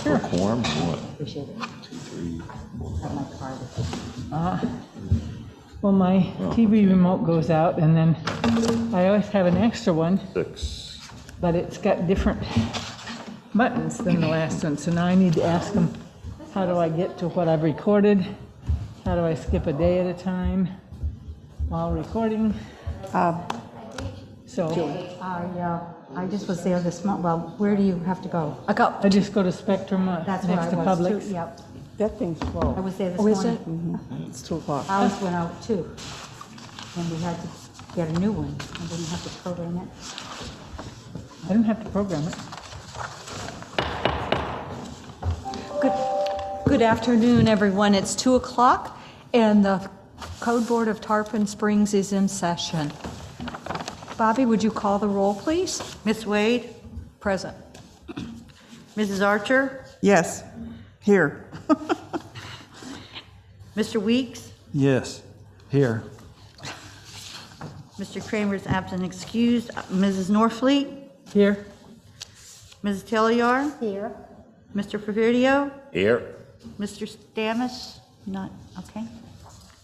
Sure. Quorum, what? Appreciate it. 2, 3, 4. Have my card. Well, my TV remote goes out, and then I always have an extra one, 6. but it's got different buttons than the last one. So now I need to ask them, how do I get to what I've recorded? How do I skip a day at a time while recording? So I just was there this month. Well, where do you have to go? I just go to Spectrum That's where next I to was Publix. too. Yep. That thing's slow. I was there this Oh, is morning. it? It's 2 o'clock. Ours went out too. And we had to get a new one. I didn't have to program it. I didn't have to program it. Good afternoon, everyone. It's 2 o'clock, and the Code Board of Tarpon Springs is in session. Bobby, would you call the roll, please? Miss Wade, Present. Mrs. Archer, Yes, here. Mr. Weeks, Yes, here. Mr. Kramer's absent excused, Mrs. Norfleet, Here? Mrs. Telliar, Here. Mr. Favidio, Here. Mr. Stamus, not, okay.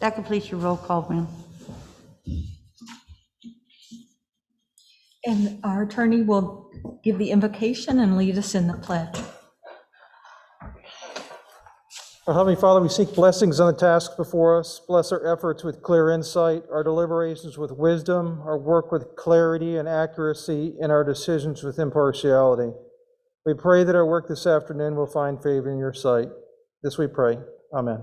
That completes your roll call, ma'am. And our attorney will give the invocation and lead us in the pledge. Our Heavenly Father, we seek blessings on the task before us. Bless our efforts with clear insight, our deliberations with wisdom, our work with clarity and accuracy, and our decisions with impartiality. We pray that our work this afternoon will find favor in your sight. This we pray. Amen.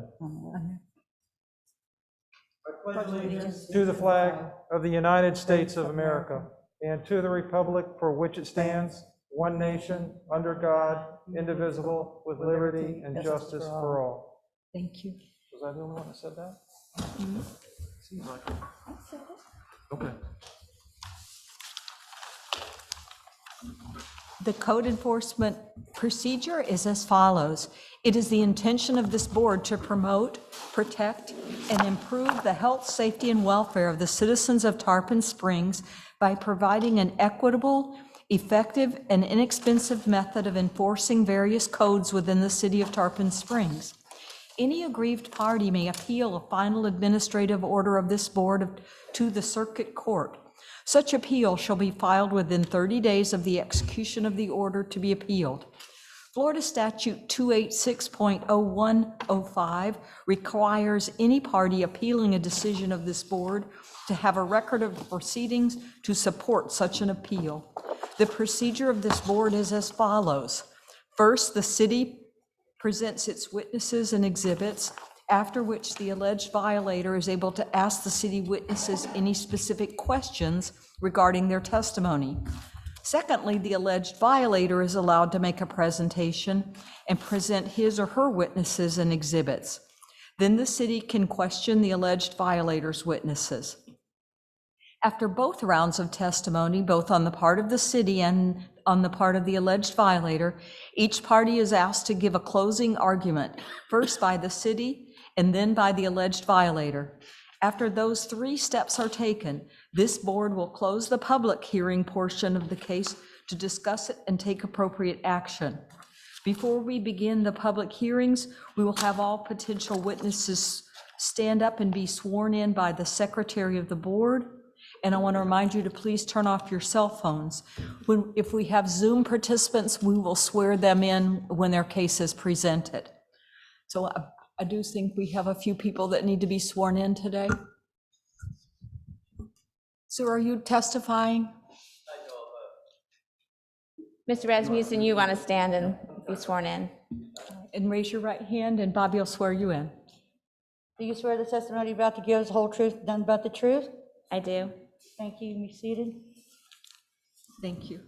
I pledge allegiance to the flag of the United States of America and to the republic for which it stands, one nation, under God, indivisible, with liberty and justice for all. Thank you. Was I the only one that said that? Seems like it. Okay. The code enforcement procedure is as follows. It is the intention of this board to promote, protect, and improve the health, safety, and welfare of the citizens of Tarpon Springs by providing an equitable, effective, and inexpensive method of enforcing various codes within the city of Tarpon Springs. Any aggrieved party may appeal a final administrative order of this board to the circuit court. Such appeal shall be filed within 30 days of the execution of the order to be appealed. Florida Statute 286.0105 requires any party appealing a decision of this board to have a record of proceedings to support such an appeal. The procedure of this board is as follows. First, the city presents its witnesses and exhibits, after which the alleged violator is able to ask the city witnesses any specific questions regarding their testimony. Secondly, the alleged violator is allowed to make a presentation and present his or her witnesses and exhibits. Then the city can question the alleged violator's witnesses. After both rounds of testimony, both on the part of the city and on the part of the alleged violator, each party is asked to give a closing argument, first by the city and then by the alleged violator. After those 3 steps are taken, this board will close the public hearing portion of the case to discuss it and take appropriate action. Before we begin the public hearings, we will have all potential witnesses stand up and be sworn in by the secretary of the board. And I want to remind you to please turn off your cell phones. If we have Zoom participants, we will swear them in when their case is presented. So I do think we have a few people that need to be sworn in today. So are you testifying? Mr. Rasmussen, you want to stand and be sworn in? And raise your right hand, and Bobby will swear you in. Do you swear the testimony you're about to give is the whole truth, nothing but the truth? I do. Thank you. You may be seated. Thank you.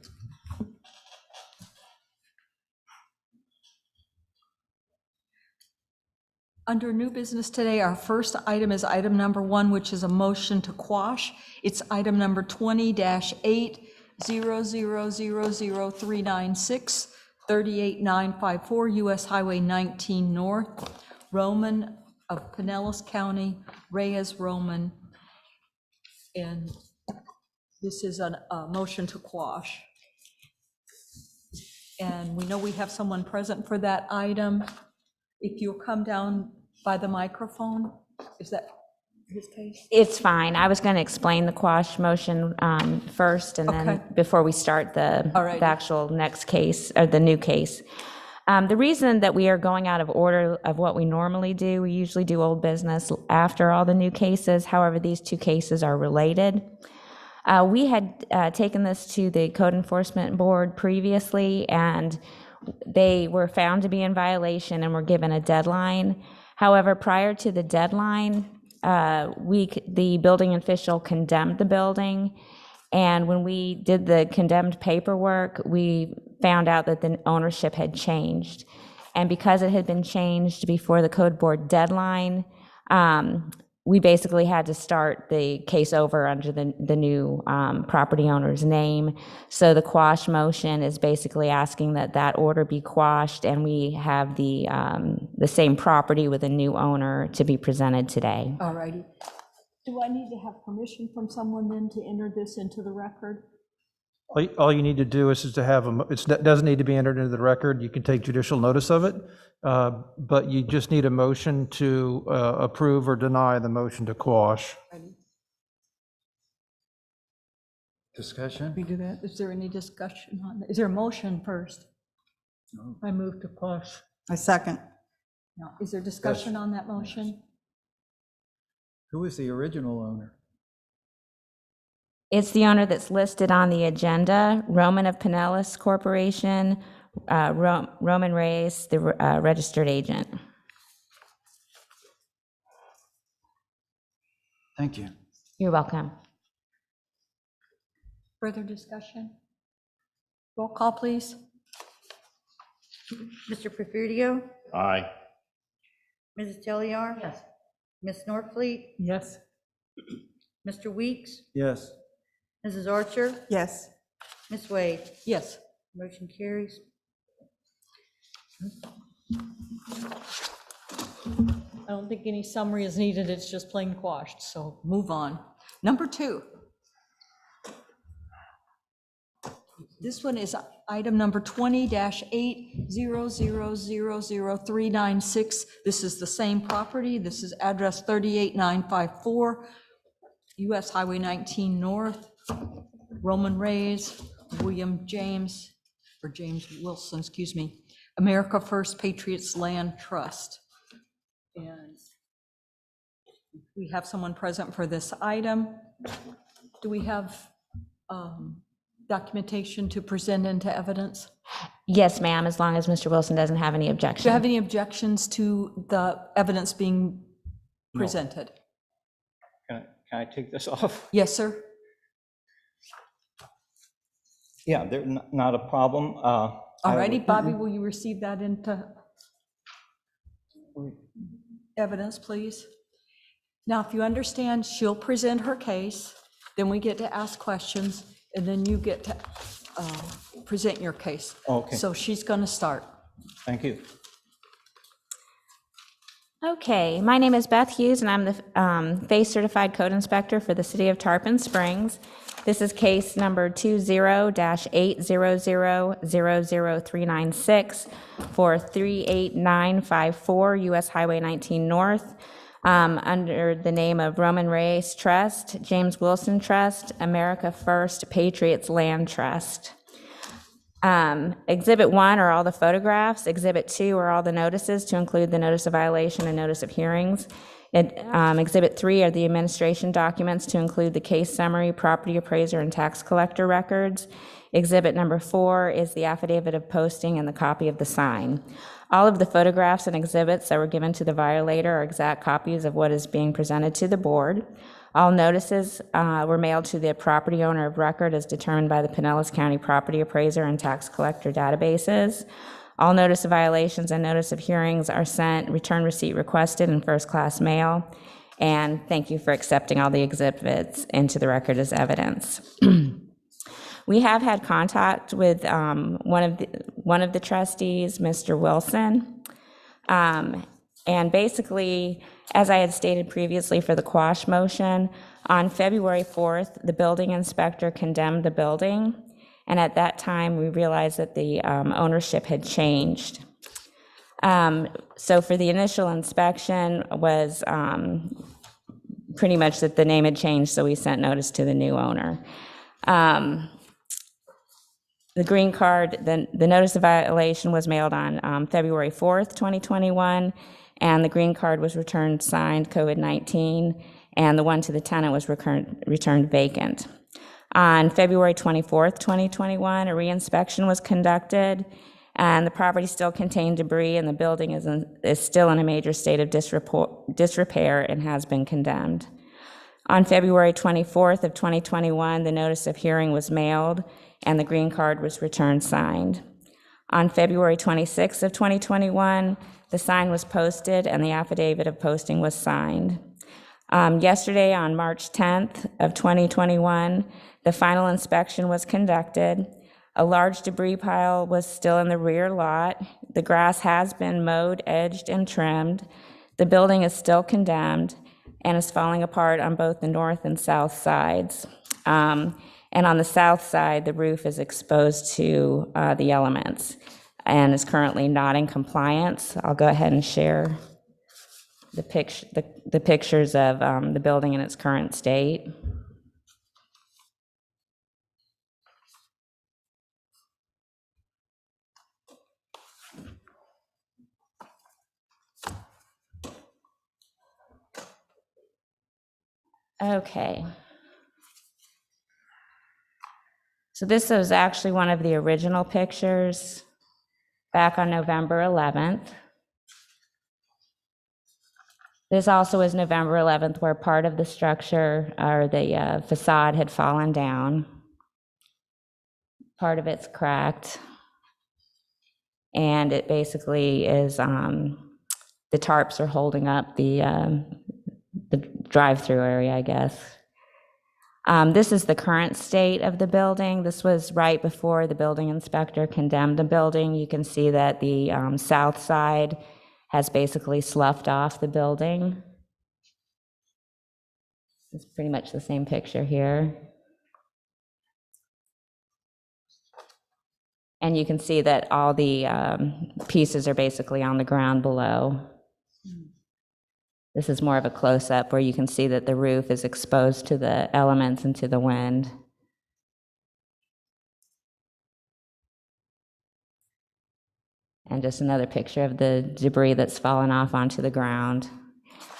Under new business today, our first item is item number 1, which is a motion to quash. It's item number 20-8000396, 38954 US Highway 19 North, Roman of Pinellas County, Reyes Roman. And this is a motion to quash. And we know we have someone present for that item. If you'll come down by the microphone, is that his case? It's fine. I was going to explain the quash motion first, and then Okay. before we start the All righty. the actual next case, or the new case. The reason that we are going out of order of what we normally do, we usually do old business after all the new cases. However, these two cases are related. We had taken this to the Code Enforcement Board previously, and they were found to be in violation and were given a deadline. However, prior to the deadline, the building official condemned the building, and when we did the condemned paperwork, we found out that the ownership had changed. And because it had been changed before the Code Board deadline, we basically had to start the case over under the new property owner's name. So the quash motion is basically asking that that order be quashed, and we have the same property with a new owner to be presented today. All righty. Do I need to have permission from someone then to enter this into the record? All you need to do is to have, it doesn't need to be entered into the record. You can take judicial notice of it, but you just need a motion to approve or deny the motion to quash. Discussion? We do that? Is there any discussion on that? Is there a motion first? I move to quash. I second. No. Is there discussion on that motion? Who is the original owner? It's the owner that's listed on the agenda, Roman of Pinellas Corporation, Roman Reyes, the registered agent. Thank you. You're welcome. Further discussion? Roll call, please. Mr. Porfirio? Aye. Mrs. Telliar? Yes. Ms. Norfleet? Yes. Mr. Weeks? Yes. Mrs. Archer? Yes. Ms. Wade? Yes. Motion carries. I don't think any summary is needed, it's just plain quashed, so move on. Number 2. This one is item number 20-8000396. This is the same property. This is address 38954, US Highway 19 North, Roman Reyes, William James, or James Wilson, excuse me, America First Patriots Land Trust. And we have someone present for this item. Do we have documentation to present into evidence? Yes, ma'am, as long as Mr. Wilson doesn't have any Do you objection. have any objections to the evidence being presented? Can I take this off? Yes, sir. Yeah, they're not a problem. All righty, Bobby, will you receive that into evidence, please? Now, if you understand, she'll present her case, then we get to ask questions, and then you get to present your case. Okay. So she's going to start. Thank you. Okay, my name is Beth Hughes, and I'm the FACE Certified Code Inspector for the City of Tarpon Springs. This is case number 20-800-00396 for 38954 US Highway 19 North, under the name of Roman Reyes Trust, James Wilson Trust, America First Patriots Land Trust. Exhibit 1 are all the photographs. Exhibit 2 are all the notices, to include the notice of violation and notice of hearings. Exhibit 3 are the administration documents, to include the case summary, property appraiser, and tax collector records. Exhibit number 4 is the affidavit of posting and the copy of the sign. All of the photographs and exhibits that were given to the violator are exact copies of what is being presented to the board. All notices were mailed to the property owner of record as determined by the Pinellas County Property Appraiser and Tax Collector databases. All notice of violations and notice of hearings are sent, return receipt requested, in first-class mail. And thank you for accepting all the exhibits into the record as evidence. We have had contact with one of the trustees, Mr. Wilson. And basically, as I had stated previously for the quash motion, on February 4th, the building inspector condemned the building. and at that time, we realized that the ownership had changed. So for the initial inspection was pretty much that the name had changed, so we sent notice to the new owner. The green card, the notice of violation was mailed on February 4th, 2021, and the green card was returned signed COVID-19, and the one to the tenant was returned vacant. On February 24th, 2021, a reinspection was conducted, and the property still contained debris, and the building is still in a major state of disrepair and has been condemned. On February 24th of 2021, the notice of hearing was mailed, and the green card was returned signed. On February 26th of 2021, the sign was posted, and the affidavit of posting was signed. Yesterday, on March 10th of 2021, the final inspection was conducted. A large debris pile was still in the rear lot. The grass has been mowed, edged, and trimmed. The building is still condemned and is falling apart on both the north and south sides. And on the south side, the roof is exposed to the elements and is currently not in compliance. I'll go ahead and share the pictures of the building in its current state. Okay. So this was actually one of the original pictures back on November 11th. This also is November 11th, where part of the structure or the facade had fallen down. Part of it's cracked. And it basically is, the tarps are holding up the drive-through area, I guess. This is the current state of the building. This was right before the building inspector condemned the building. You can see that the south side has basically sloughed off the building. It's pretty much the same picture here. And you can see that all the pieces are basically on the ground below. This is more of a close-up where you can see that the roof is exposed to the elements and to the wind. And just another picture of the debris that's fallen off onto the ground.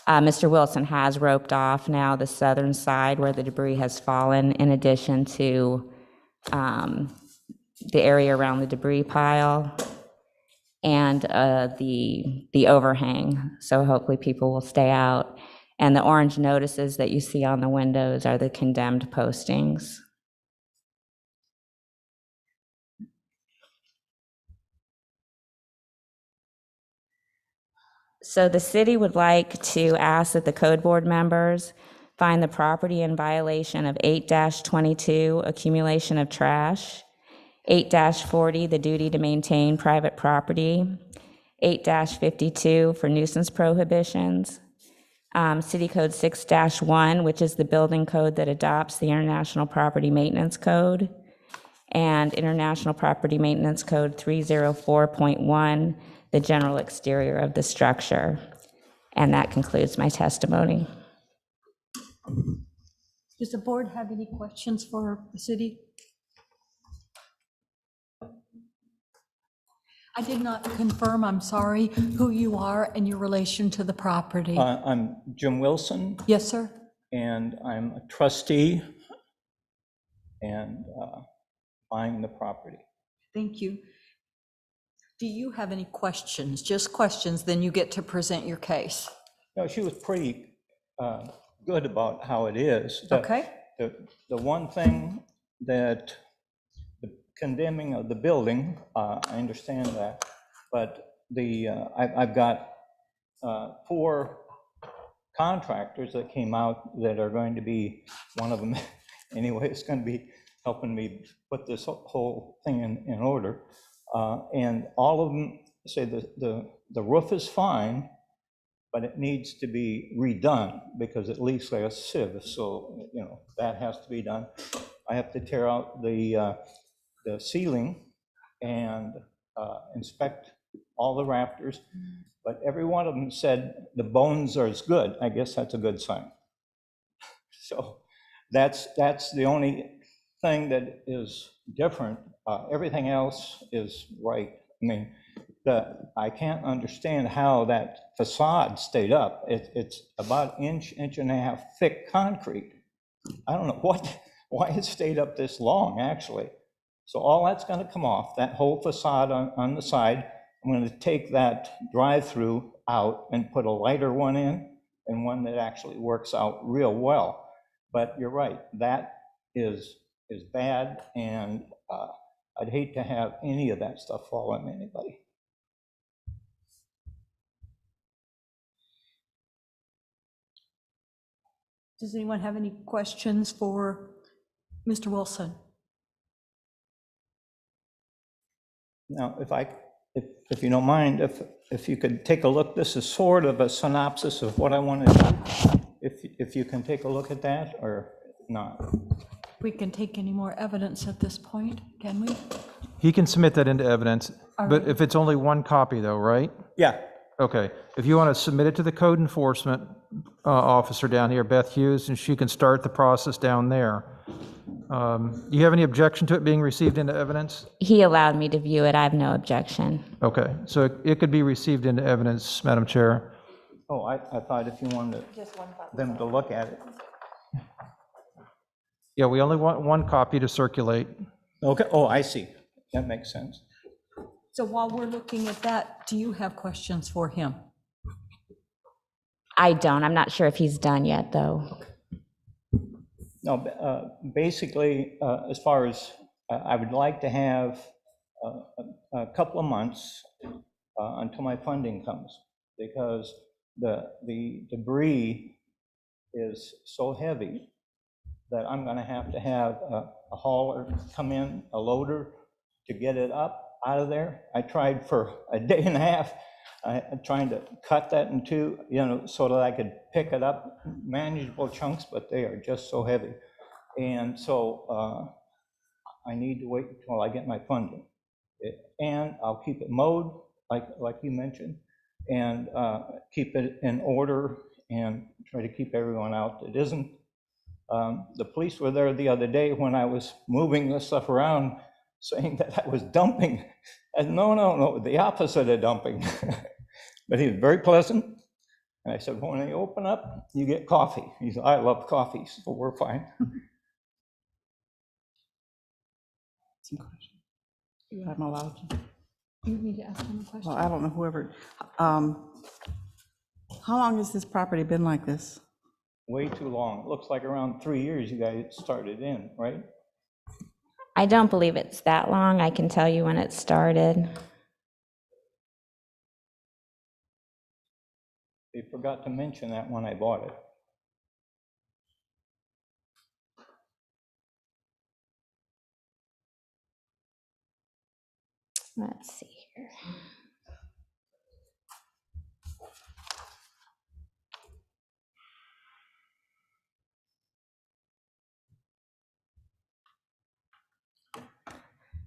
Mr. Wilson has roped off now the southern side where the debris has fallen, in addition to the area around the debris pile and the overhang. So hopefully people will stay out. And the orange notices that you see on the windows are the condemned postings. So the city would like to ask that the code board members find the property in violation of 8-22, accumulation of trash, 8-40, the duty to maintain private property, 8-52 for nuisance prohibitions, City Code 6-1, which is the building code that adopts the International Property Maintenance Code, and International Property Maintenance Code 304.1, the general exterior of the structure. And that concludes my testimony. Does the board have any questions for the city? I did not confirm, I'm sorry, who you are and your relation to the property. I'm Jim Wilson, Yes, sir? and I'm a trustee and buying the property. Thank you. Do you have any questions? Just questions, then you get to present your case. No, she was pretty good about how it is. Okay. The one thing that the condemning of the building, I understand that, but I've got 4 contractors that came out that are going to be, one of them anyway, is going to be helping me put this whole thing in order. And all of them say the roof is fine, but it needs to be redone because it leaks like a sieve. So, that has to be done. I have to tear out the the ceiling and inspect all the rafters, but every one of them said the bones are as good. I guess that's a good sign. So that's the only thing that is different. Everything else is right. I mean, I can't understand how that facade stayed up. It's about inch and a half thick concrete. I don't know why it stayed up this long, actually. So all that's going to come off, that whole facade on the side. I'm going to take that drive-through out and put a lighter one in, and one that actually works out real well. But you're right, that is bad, and I'd hate to have any of that stuff fall on anybody. Does anyone have any questions for Mr. Wilson? Now, if you don't mind, if you could take a look, this is sort of a synopsis of what I want to do. If you can take a look at that or not. We can take any more evidence at this point, can we? He can submit that into evidence, All but right. if it's only one copy though, right? Yeah, Okay, if you want to submit it to the code enforcement officer down here, Beth Hughes, and she can start the process down there. Do you have any objection to it being received into evidence? He allowed me to view it. I have no objection. Okay, so it could be received into evidence, Madam Chair. oh, I thought if you wanted them to look at it. Yeah, we only want one copy to circulate. Okay, oh, I see, that makes sense. So while we're looking at that, do you have questions for him? I don't. I'm not sure if he's done yet, though. No, basically, as far as, I would like to have a couple of months until my funding comes, because the debris is so heavy that I'm gonna have a hauler come in, a loader, to get it up out of there. I tried for a day and a half, trying to cut that in two, so that I could pick it up, manageable chunks, but they are just so heavy. And so I need to wait until I get my funding. And I'll keep it mowed, like you mentioned, and keep it in order and try to keep everyone out that isn't. The police were there the other day when I was moving this stuff around, saying that I was dumping. And no, the opposite of dumping. But he was very pleasant. And I said, when they open up, you get coffee. He said, I love coffee, so we're fine. Some questions. I'm allowed to. You need to ask him a question. Well, I don't know whoever. How long has this property been like this? Way too long. It looks like around 3 years you guys started in, right? I don't believe it's that long. I can tell you when it started. They forgot to mention that when I bought it. Let's see here.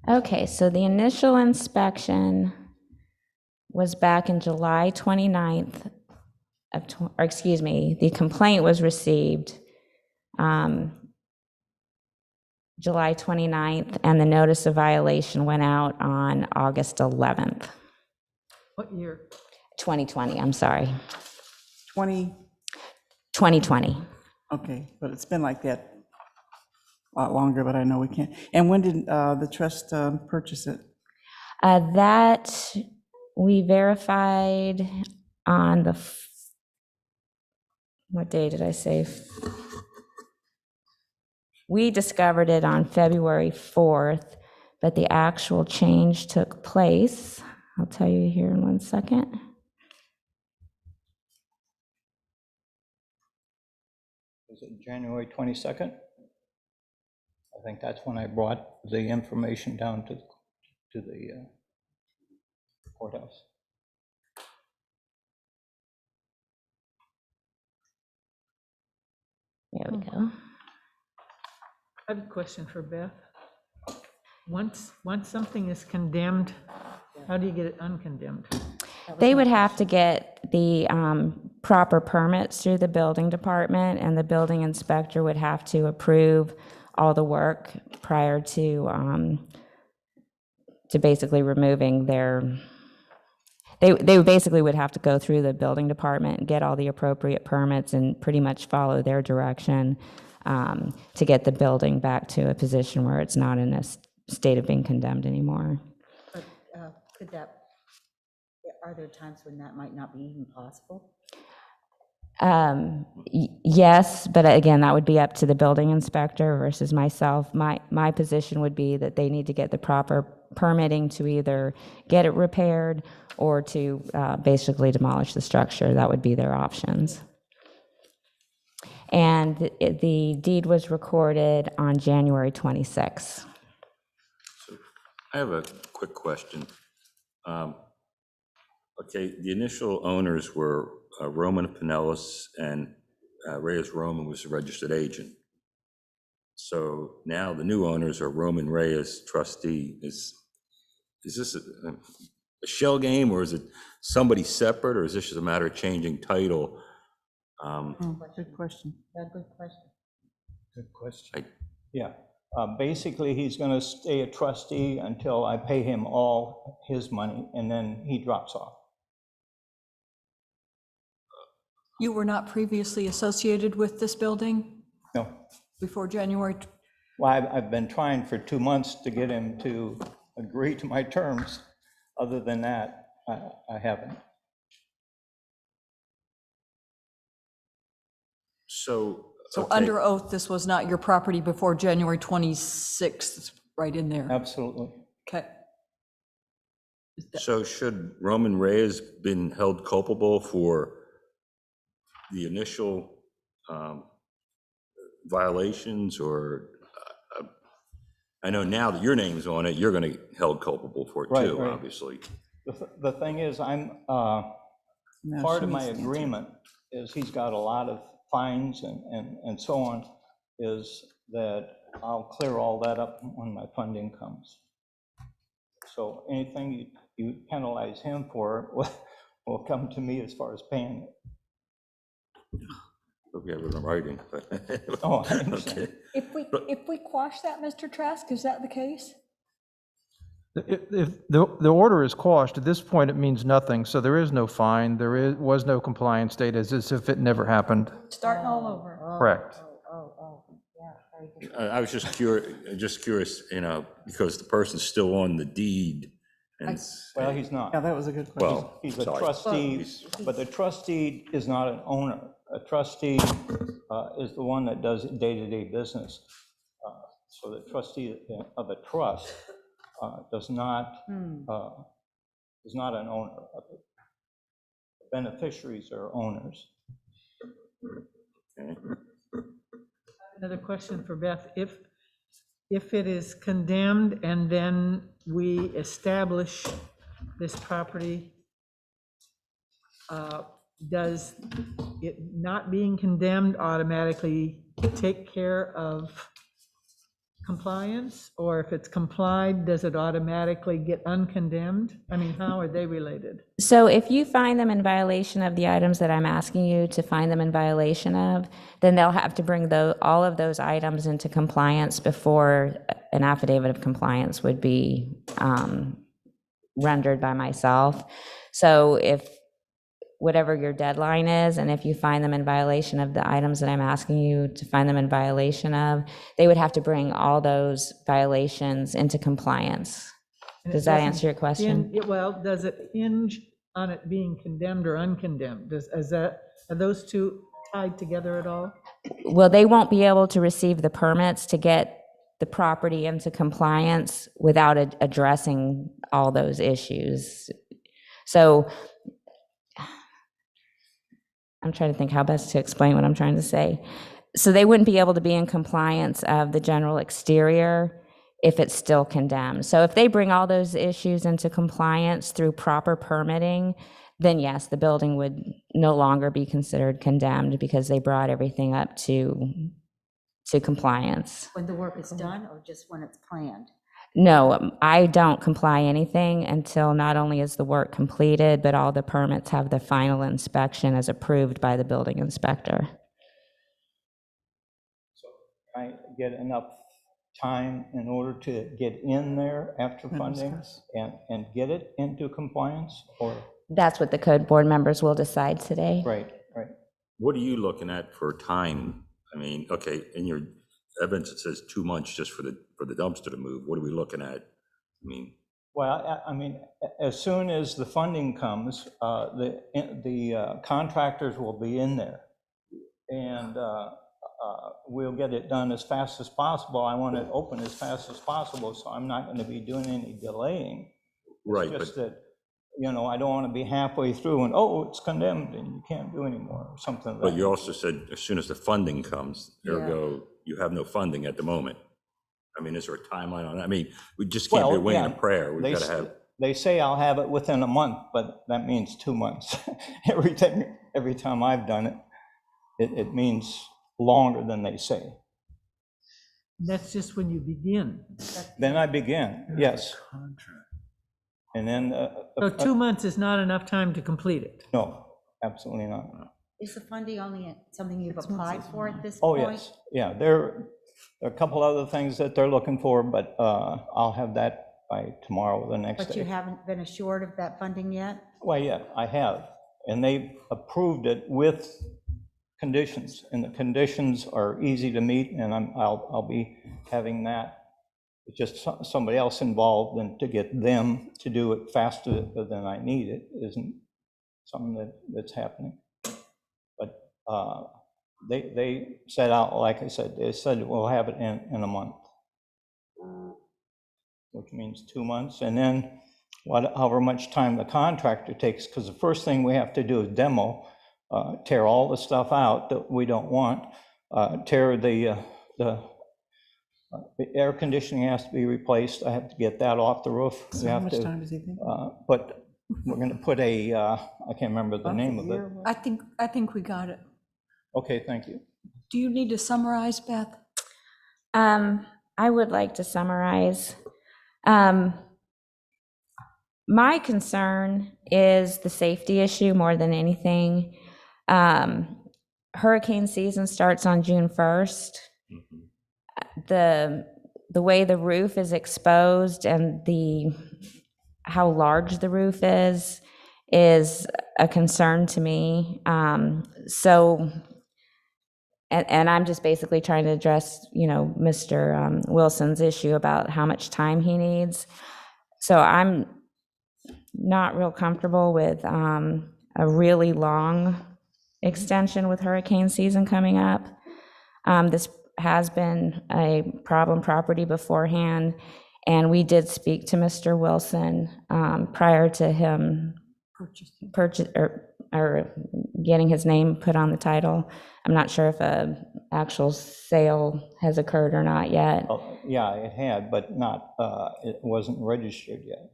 Okay, so the initial inspection was back in July 29th or excuse me, the complaint was received July 29th, and the notice of violation went out on August 11th, What year? 2020, I'm sorry, 20, 2020. okay, but it's been like that a lot longer, but I know we can't. And when did the trust purchase it? That we verified on the, what day did I say? We discovered it on February 4th, but the actual change took place. I'll tell you here in 1 second. Was it January 22nd? I think that's when I brought the information down to the courthouse. There we go. I have a question for Beth. once something is condemned, how do you get it uncondemned? They would have to get the proper permits through the building department, and the building inspector would have to approve all the work prior to basically removing their, they basically would have to go through the building department and get all the appropriate permits and pretty much follow their direction to get the building back to a position where it's not in a state of being condemned anymore. But could that, are there times when that might not be even possible? Yes, but again, that would be up to the building inspector versus myself. My position would be that they need to get the proper permitting to either get it repaired or to basically demolish the structure. That would be their options. And the deed was recorded on January 26th. I have a quick question. Okay, the initial owners were Roman Pinellas, and Reyes Roman was the registered agent. So now the new owners are Roman Reyes trustee. Is this a shell game, or is it somebody separate, or is this just a matter of changing title? Good question. Good question. Good question. Yeah, basically, he's going to stay a trustee until I pay him all his money, and then he drops off. You were not previously associated with this building No. before January? Well, I've been trying for 2 months to get him to agree to my terms. Other than that, I haven't. So So okay. under oath, this was not your property before January 26th, it's right in there. Absolutely. Okay. So should Roman Reyes been held culpable for the initial violations, or I know now that your name's on it, you're going to get held culpable for it Right, too, right. obviously. The thing is, I'm part of my agreement is he's got a lot of fines and so on, is that I'll clear all that up when my funding comes. So anything you penalize him for will come to me as far as paying it. Hope you have it in writing. Oh, I understand. Okay. If we quash that, Mr. Trask, is that the case? If the order is quashed, at this point, it means nothing, so there is no fine, was no compliance date, as if it never happened. Starting all over. Correct. Yeah, very good. I was just curious, because the person's still on the deed. And Well, he's not. Yeah, that was a good question. well, He's a sorry. trustee, but the trustee is not an owner. A trustee is the one that does day-to-day business. So the trustee of a trust is not an owner of it. Beneficiaries are owners. Okay. Another question for Beth. If it is condemned and then we establish this property, does it not being condemned automatically take care of compliance? Or if it's complied, does it automatically get uncondemned? I mean, how are they related? So if you find them in violation of the items that I'm asking you to find them in violation of, then they'll have to bring all of those items into compliance before an affidavit of compliance would be rendered by myself. So if whatever your deadline is, and if you find them in violation of the items that I'm asking you to find them in violation of, they would have to bring all those violations into compliance. And it Does that doesn't answer your question? Well, does it hinge on it being condemned or uncondemned? Are those two tied together at all? Well, they won't be able to receive the permits to get the property into compliance without addressing all those issues. So I'm trying to think how best to explain what I'm trying to say. So they wouldn't be able to be in compliance of the general exterior if it's still condemned. So if they bring all those issues into compliance through proper permitting, then yes, the building would no longer be considered condemned because they brought everything up to compliance. When the work is done or just when it's planned? No, I don't comply anything until not only is the work completed, but all the permits have the final inspection as approved by the building inspector. I get enough time in order to get in there after funding discuss. and get it into compliance, or? That's what the code board members will decide today. Right. What are you looking at for time? I mean, okay, in your evidence, it says 2 months just for the dumpster to move. What are we looking at? I mean, Well, I mean, as soon as the funding comes, the contractors will be in there. And we'll get it done as fast as possible. I want it open as fast as possible, so I'm not going to be doing any delaying. right, It's just but, that, you know, I don't want to be halfway through and, oh, it's condemned and you can't do anymore, or something like that. but you also said as soon as the funding comes, ergo, you have no funding at the moment. I mean, is there a timeline on that? I mean, we just can't be Well, waiting yeah, a prayer. We've They got to s- have, They say I'll have it within a month, but that means 2 months. Every time I've done it, it means longer than they say. That's just when you begin. Then I begin, yes. And then, So 2 months is not enough time to complete it. no, absolutely not. Is the funding only something you've applied for at this Oh, point? yes, yeah, there are a couple other things that they're looking for, but I'll have that by tomorrow or the next But you day. haven't been assured of that funding yet? Well, yeah, I have, and they approved it with conditions, and the conditions are easy to meet, and I'll be having that. It's just somebody else involved, and to get them to do it faster than I need it isn't something that's happening. But they set out, like I said, they said we'll have it in a month, which means 2 months, and then however much time the contractor takes, because the first thing we have to do is demo, tear all the stuff out that we don't want, tear the air conditioning has to be replaced. I have to get that off the roof. We So how have much to time does he think? But we're going to put I can't remember the name of it. I think we got it. Okay, thank you. Do you need to summarize, Beth? I would like to summarize. My concern is the safety issue more than anything. Hurricane season starts on June 1st. The way the roof is exposed and how large the roof is a concern to me. And I'm just basically trying to address, Mr. Wilson's issue about how much time he needs. So I'm not real comfortable with a really long extension with hurricane season coming up. This has been a problem property beforehand, and we did speak to Mr. Wilson prior to him purchase or getting his name put on the title. I'm not sure if an actual sale has occurred or not yet. Oh, yeah, it had, but not, it wasn't registered yet.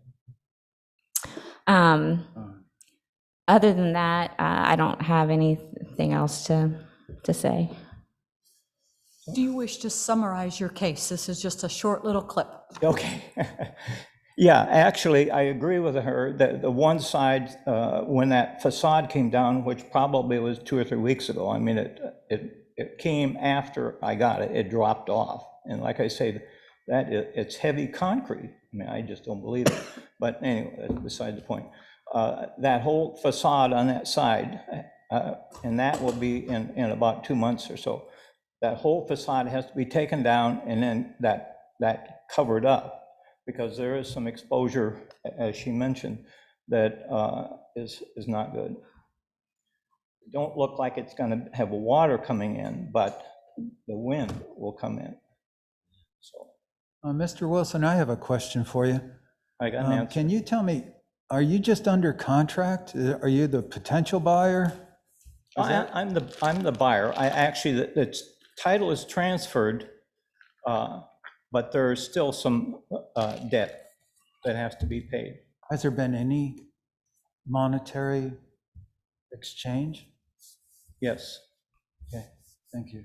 Other than that, I don't have anything else to say. Do you wish to summarize your case? This is just a short little clip. Okay. Yeah, actually, I agree with her that the one side, when that facade came down, which probably was 2 or 3 weeks ago, I mean, it came after I got it, it dropped off. And like I say, it's heavy concrete. I mean, I just don't believe it. But anyway, that's beside the point. That whole facade on that side, and that will be in about 2 months or so. That whole facade has to be taken down and then that covered up, because there is some exposure, as she mentioned, that is not good. It don't look like it's going to have water coming in, but the wind will come in. So Mr. Wilson, I have a question for you. I got an answer. Can you tell me, are you just under contract? Are you the potential buyer? I'm the buyer. I actually, the title is transferred, but there's still some debt that has to be paid. Has there been any monetary exchange? Yes. Okay, thank you.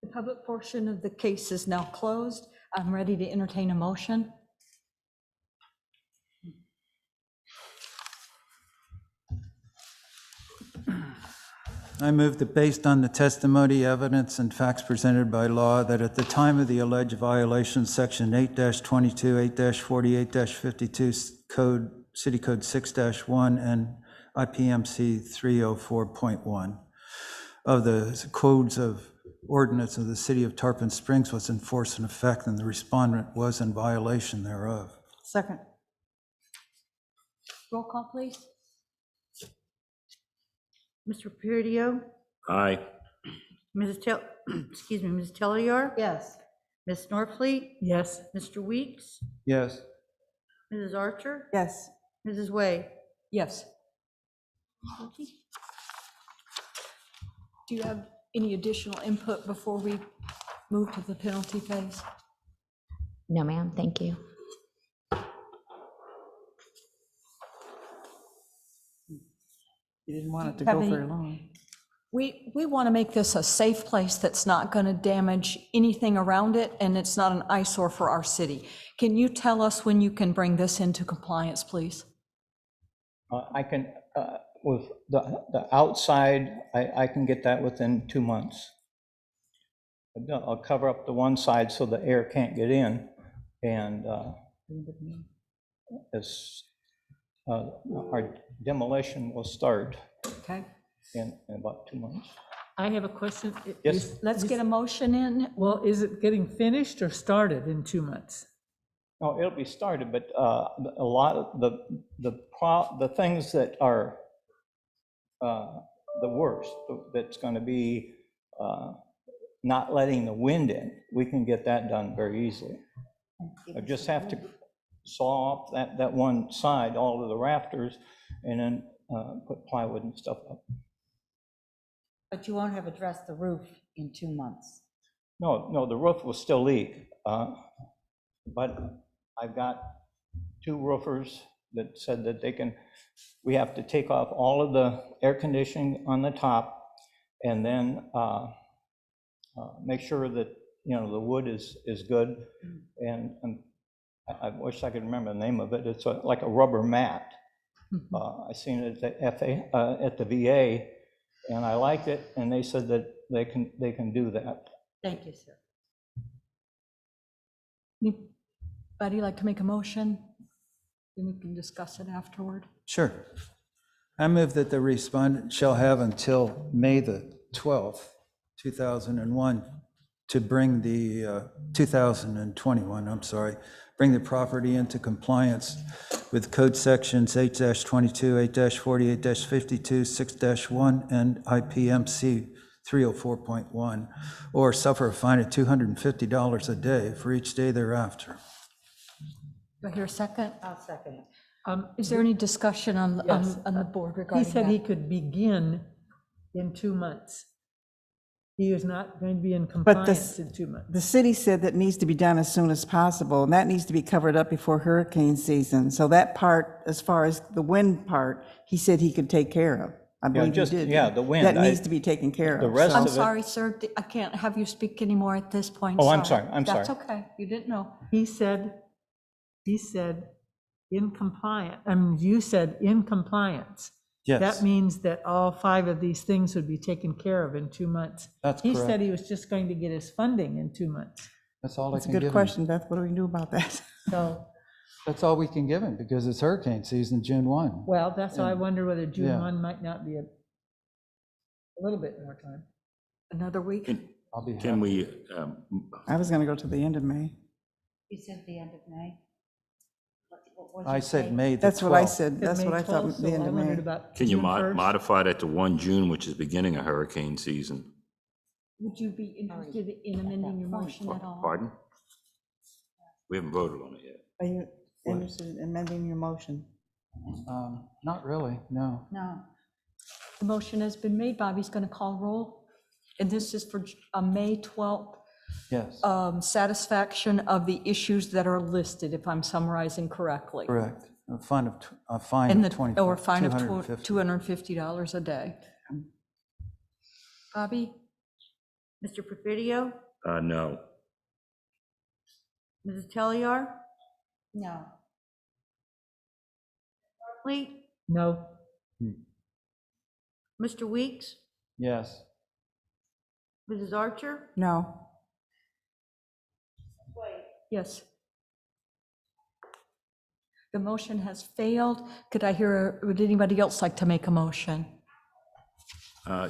The public portion of the case is now closed. I'm ready to entertain a motion. I move that based on the testimony, evidence, and facts presented by law, that at the time of the alleged violation, section 8-22, 8-48, 52, City Code 6-1, and IPMC 304.1 of the codes of ordinance of the city of Tarpon Springs was in force and effect, and the respondent was in violation thereof. Second. Roll call, please. Mr. Perdio, Aye. Mrs. Excuse me, Ms. Tellier, Yes. Ms. Norfleet, Yes, Mr. Weeks, Yes. Mrs. Archer, Yes. Mrs. Wade. Yes. Do you have any additional input before we move to the penalty phase? No, ma'am, thank you. You didn't want it to Have go any- very long. We want to make this a safe place that's not going to damage anything around it, and it's not an eyesore for our city. Can you tell us when you can bring this into compliance, please? I can, with the outside, I can get that within 2 months. I'll cover up the one side so the air can't get in, and our demolition will start Okay. in about 2 months. I have a question. Yes. Let's get a motion in. Well, is it getting finished or started in 2 months? No, it'll be started, but a lot of the things that are the worst, that's going to be not letting the wind in, we can get that done very easily. I just have to saw off that one side, all of the rafters, and then put plywood and stuff up. But you won't have addressed the roof in 2 months. No, the roof will still leak, but I've got 2 roofers that said that we have to take off all of the air conditioning on the top, and then make sure that, the wood is good, and I wish I could remember the name of it. It's like a rubber mat. I seen it at the VA, and I liked it, and they said that they can do that. Thank you, sir. Anybody like to make a motion? Then we can discuss it afterward. Sure. I move that the respondent shall have until May the 12th, 2001, to bring the 2021, I'm sorry, bring the property into compliance with code sections 8-22, 8-48, 52, 6-1, and IPMC 304.1, or suffer a fine of $250 a day for each day thereafter. Do I hear a second? I'll second it. Is there any discussion on Yes. the board He regarding said he that? could begin in 2 months. He is not going to be in But compliance in 2 months. the city said that needs to be done as soon as possible, and that needs to be covered up before hurricane season. So that part, as far as the wind part, he said he could take care of. I believe he just- did. yeah, the wind, That needs to be taken care of. the rest so- I'm of it- sorry, sir, I can't have you speak anymore at this point. Oh, I'm sorry, I'm That's sorry. okay, you didn't know. He said in compliance, you said in compliance. Yes. That means that all 5 of these things would be taken care of in 2 months. That's He said correct. he was just going to get his funding in 2 months. That's all I That's a can good give him. question, Beth. What do we do about that? So, That's all we can give him, because it's hurricane season, June 1. well, that's why I wonder whether June Yeah. 1 might not be a little bit more time. Another week? I'll be Can happy. we, I was going to go to the end of May. You said the end of May? What was I your said date? May the 12th. That's what I said. That's May what I 12th, thought, so the end I of wondered May. about can you June 1st. modify that to 1 June, which is beginning of hurricane season? Would you be interested in amending your motion at all? Pardon? We haven't voted on it yet. Are you interested in amending your motion? Not really, no. No. The motion has been made, Bobby's going to call roll. And this is for May 12th, Yes, satisfaction of the issues that are listed, if I'm summarizing correctly. correct. A fine And of the, 20. or a fine of $250. $250 a day. Bobby? Mr. Perfidio, No. Mrs. Telliar, No. Fleet, No, Mr. Weeks, Yes. Mrs. Archer, No. Yes. The motion has failed. Could I hear, would anybody else like to make a motion?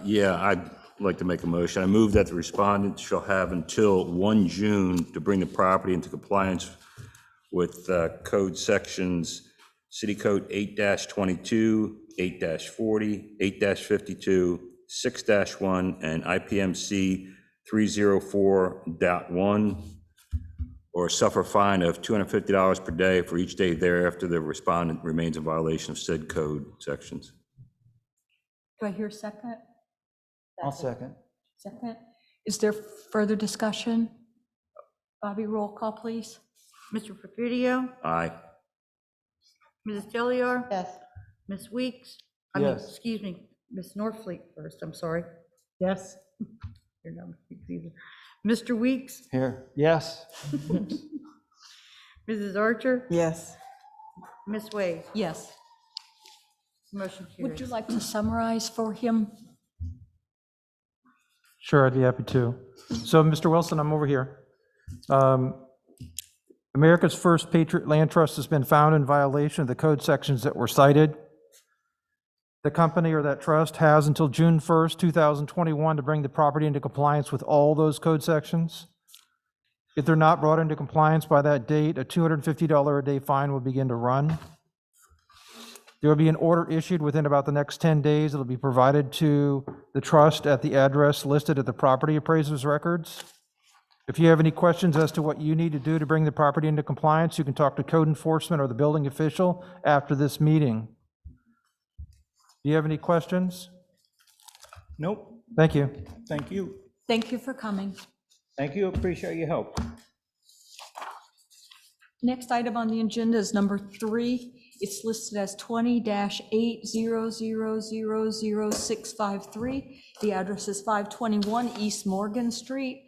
Yeah, I'd like to make a motion. I move that the respondent shall have until 1 June to bring the property into compliance with code sections, City Code 8-22, 8-40, 8-52, 6-1, and IPMC 304.1, or suffer a fine of $250 per day for each day thereafter the respondent remains in violation of said code sections. Do I hear a second? I'll second. Second. Is there further discussion? Bobby, roll call, please. Mr. Porfidio, Aye. Mrs. Telliar, Yes. Ms. Weeks, Yes. excuse me, Ms. Norfleet first, I'm sorry. yes, You're not confusing. Mr. Weeks, Here. Yes. Mrs. Archer, Yes. Ms. Wade, Yes. motion Would you carries. like to summarize for him? Sure, I'd be happy to. So, Mr. Wilson, I'm over here. America's First Patriot Land Trust has been found in violation of the code sections that were cited. The company or that trust has until June 1st, 2021 to bring the property into compliance with all those code sections. If they're not brought into compliance by that date, a $250 a day fine will begin to run. There will be an order issued within about the next 10 days. It'll be provided to the trust at the address listed at the property appraiser's records. If you have any questions as to what you need to do to bring the property into compliance, you can talk to code enforcement or the building official after this meeting. Do you have any questions? Nope, Thank you. thank you. Thank you for coming. Thank you, appreciate your help. Next item on the agenda is number 3. It's listed as 20-800000653. The address is 521 East Morgan Street,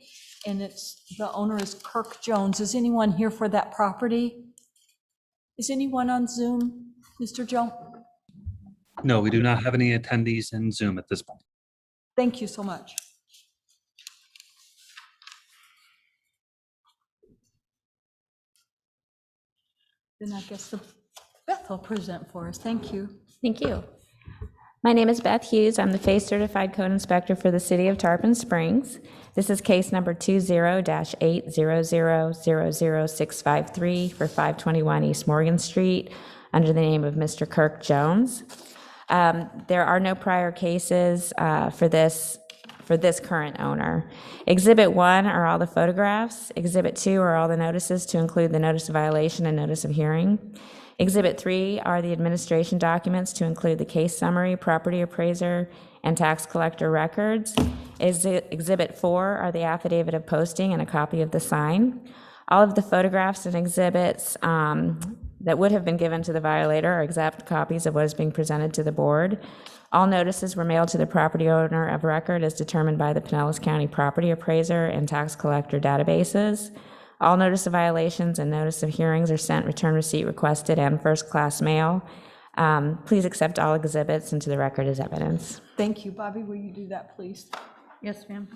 and the owner is Kirk Jones. Is anyone here for that property? Is anyone on Zoom, Mr. Jones? No, we do not have any attendees in Zoom at this point. Thank you so much. Then I guess Beth will present for us. Thank you. Thank you. My name is Beth Hughes. I'm the FACE Certified Code Inspector for the City of Tarpon Springs. This is case number 20-800000653 for 521 East Morgan Street under the name of Mr. Kirk Jones. There are no prior cases for this current owner. Exhibit 1 are all the photographs. Exhibit 2 are all the notices to include the notice of violation and notice of hearing. Exhibit 3 are the administration documents to include the case summary, property appraiser, and tax collector records. Exhibit 4 are the affidavit of posting and a copy of the sign. All of the photographs and exhibits that would have been given to the violator are exact copies of what is being presented to the board. All notices were mailed to the property owner of record as determined by the Pinellas County Property Appraiser and Tax Collector databases. All notice of violations and notice of hearings are sent, return receipt requested, and first-class mail. Please accept all exhibits into the record as evidence. Thank you. Bobby, will you do that, please? Yes, ma'am.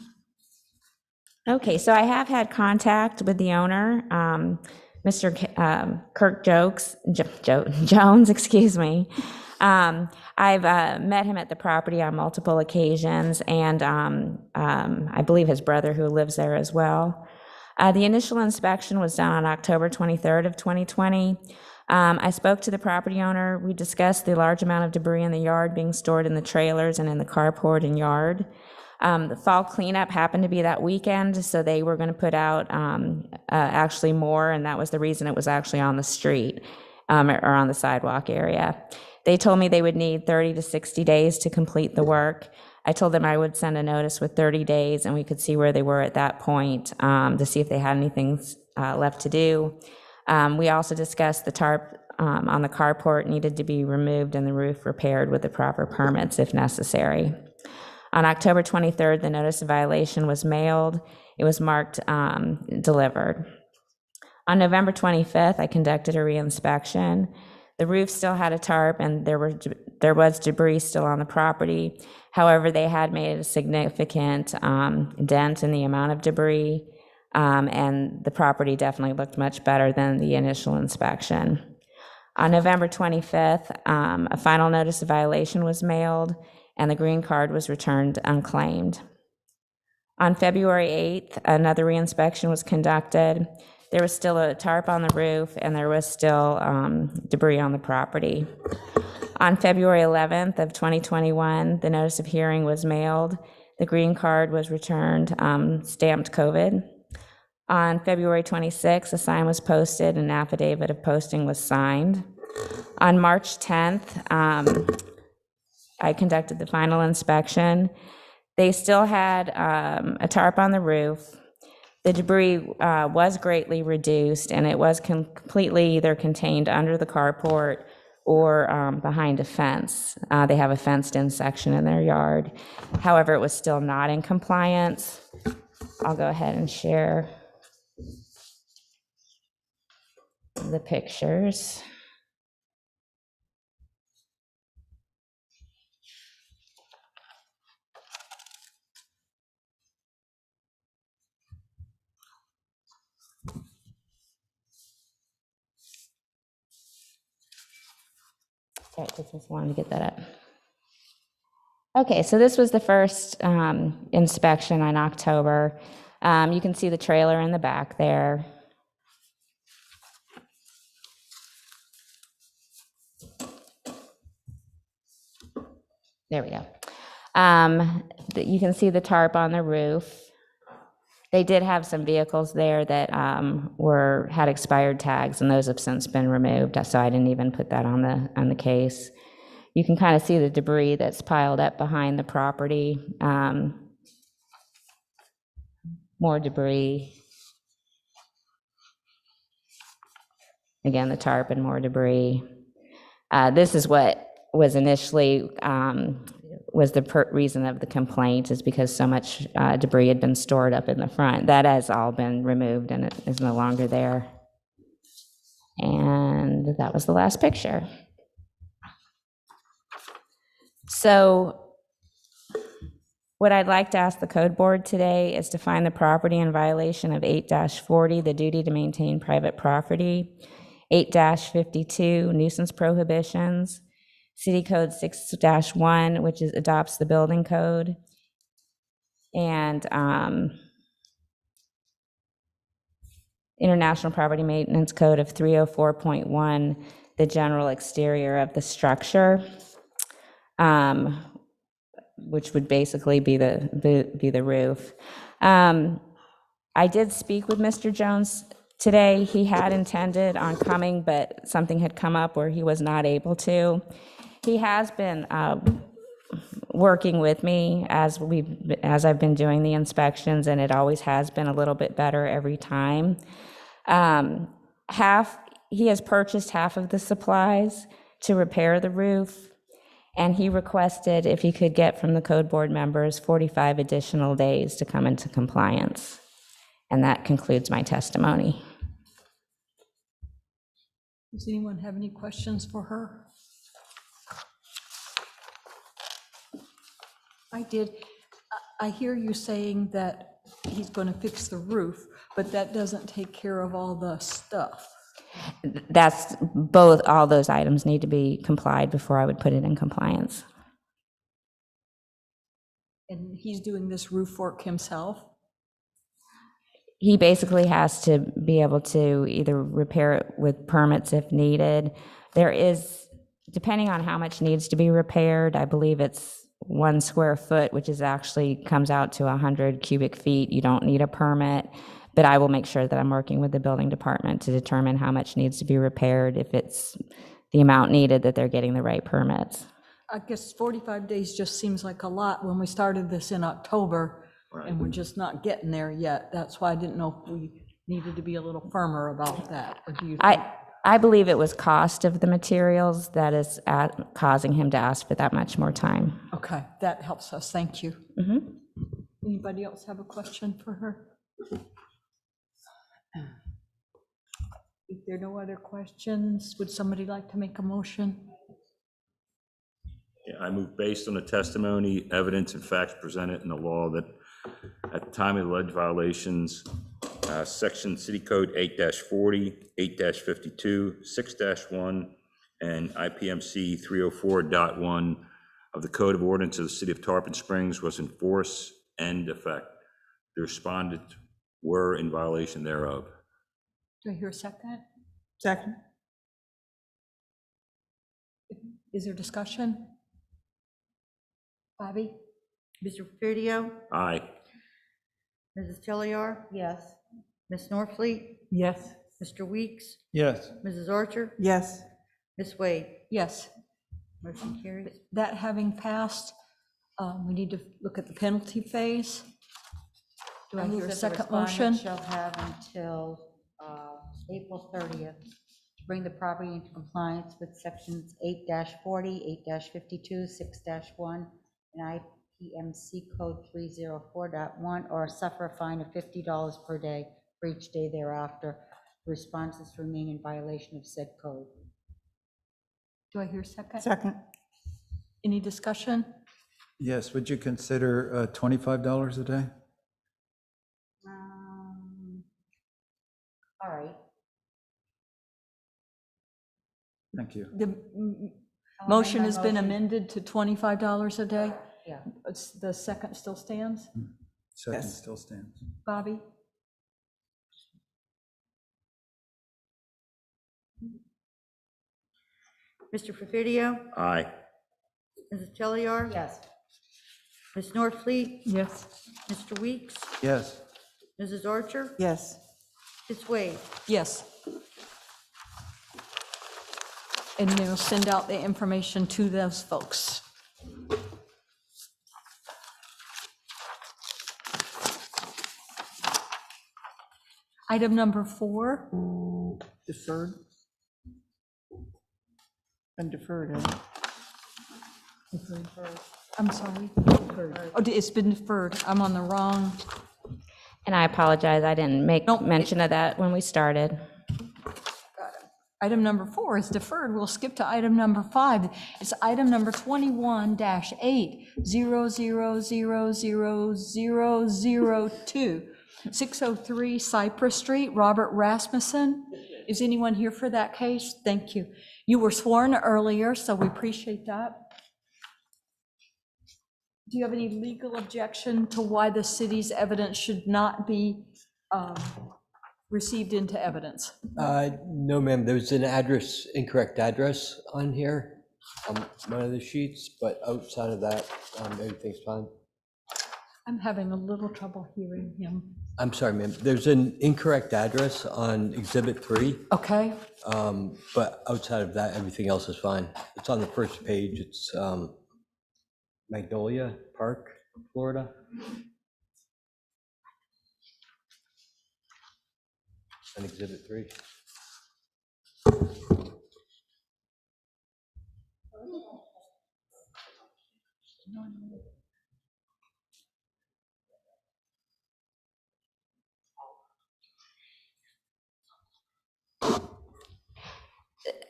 Okay, so I have had contact with the owner, Mr. Kirk Jones, excuse me. I've met him at the property on multiple occasions, and I believe his brother who lives there as well. The initial inspection was done on October 23rd of 2020. I spoke to the property owner. We discussed the large amount of debris in the yard being stored in the trailers and in the carport and yard. The fall cleanup happened to be that weekend, so they were going to put out actually more, and that was the reason it was actually on the street or on the sidewalk area. They told me they would need 30 to 60 days to complete the work. I told them I would send a notice with 30 days, and we could see where they were at that point to see if they had anything left to do. We also discussed the tarp on the carport needed to be removed and the roof repaired with the proper permits if necessary. On October 23rd, the notice of violation was mailed. It was marked delivered. On November 25th, I conducted a reinspection. The roof still had a tarp and there was debris still on the property. However, they had made a significant dent in the amount of debris, and the property definitely looked much better than the initial inspection. On November 25th, a final notice of violation was mailed and the green card was returned unclaimed. On February 8th, another reinspection was conducted. There was still a tarp on the roof and there was still debris on the property. On February 11th of 2021, the notice of hearing was mailed. The green card was returned, stamped COVID. On February 26th, a sign was posted, an affidavit of posting was signed. On March 10th, I conducted the final inspection. They still had a tarp on the roof. The debris was greatly reduced and it was completely either contained under the carport or behind a fence. They have a fenced-in section in their yard. However, it was still not in compliance. I'll go ahead and share the pictures. Okay, just wanted to get that up. Okay, so this was the first inspection in October. You can see the trailer in the back there. There we go. You can see the tarp on the roof. They did have some vehicles there that had expired tags, and those have since been removed, so I didn't even put that on the case. You can kind of see the debris that's piled up behind the property. More debris. Again, the tarp and more debris. This is what was initially was the reason of the complaint, is because so much debris had been stored up in the front. That has all been removed and it is no longer there. And that was the last picture. So what I'd like to ask the code board today is to find the property in violation of 8-40, the duty to maintain private property, 8-52, nuisance prohibitions, City Code 6-1, which adopts the building code, and International Property Maintenance Code of 304.1, the general exterior of the structure, which would basically be the roof. I did speak with Mr. Jones today. He had intended on coming, but something had come up where he was not able to. He has been working with me as I've been doing the inspections, and it always has been a little bit better every time. He has purchased half of the supplies to repair the roof, and he requested if he could get from the code board members 45 additional days to come into compliance. And that concludes my testimony. Does anyone have any questions for her? I did. I hear you saying that he's going to fix the roof, but that doesn't take care of all the stuff. That's both, all those items need to be complied before I would put it in compliance. And he's doing this roof work himself? He basically has to be able to either repair it with permits if needed. There is, depending on how much needs to be repaired, I believe it's 1 square foot, which is actually comes out to 100 cubic feet. You don't need a permit, but I will make sure that I'm working with the building department to determine how much needs to be repaired. If it's the amount needed, that they're getting the right permits. I guess 45 days just seems like a lot when we started this in October, and we're just not getting there yet. That's why I didn't know if we needed to be a little firmer about that. Or do you think? I believe it was cost of the materials that is causing him to ask for that much more time. Okay, that helps us. Thank you. Mm-hmm. Anybody else have a question for her? If there are no other questions, would somebody like to make a motion? Yeah, I move based on the testimony, evidence, and facts presented in the law that at the time of the alleged violations, Section City Code 8-40, 8-52, 6-1, and IPMC 304.1 of the Code of Ordinance of the City of Tarpon Springs was in force and effect. The respondents were in violation thereof. Do I hear a second? Second. Is there discussion? Bobby? Mr. Perfidio? Aye. Mrs. Chiliar? Yes. Ms. Norfleet? Yes. Mr. Weeks? Yes. Mrs. Archer? Yes. Ms. Wade? Yes. Motion carries. That having passed, we need to look at the penalty phase. Do I move hear a that the second respondent motion? shall have until April 30th to bring the property into compliance with sections 8-40, 8-52, 6-1, and IPMC Code 304.1, or suffer a fine of $50 per day for each day thereafter. Responses remain in violation of said code. Do I hear a second? Second. Any discussion? Yes, would you consider $25 a day? All right. Thank you. The I'll motion amend has my been motion. amended to $25 a day. Yeah. The second still stands. Second Yes. still stands. Bobby? Mr. Perfidio? Aye. Mrs. Chiliar? Yes. Ms. Norfleet? Yes. Mr. Weeks? Yes. Mrs. Archer? Yes. Ms. Wade? Yes. And they'll send out the information to those folks. Item number 4. Deferred. Been deferred, eh? I'm sorry. Oh, it's been deferred. I'm on the wrong. And I apologize, I didn't make Nope. mention of that when we started. Item number 4 is deferred. We'll skip to item number 5. It's item number 21-800000002, 603 Cypress Street, Robert Rasmussen. Is anyone here for that case? Thank you. You were sworn earlier, so we appreciate that. Do you have any legal objection to why the city's evidence should not be received into evidence? No, ma'am, there's an incorrect address on here, on one of the sheets, but outside of that, everything's fine. I'm having a little trouble hearing him. I'm sorry, ma'am, there's an incorrect address on Exhibit 3, Okay, but outside of that, everything else is fine. It's on the first page, it's Magnolia Park, Florida. On Exhibit 3.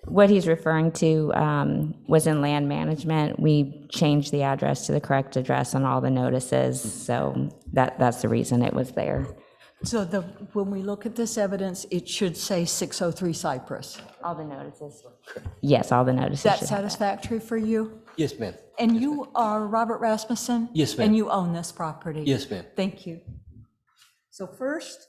What he's referring to was in land management. We changed the address to the correct address on all the notices, so that's the reason it was there. so when we look at this evidence, it should say 603 Cypress. All the notices? Yes, all the notices Is that should have that. satisfactory for you? Yes, ma'am. And you are Robert Rasmussen? Yes, ma'am. And you own this property? Yes, ma'am. Thank you. So first,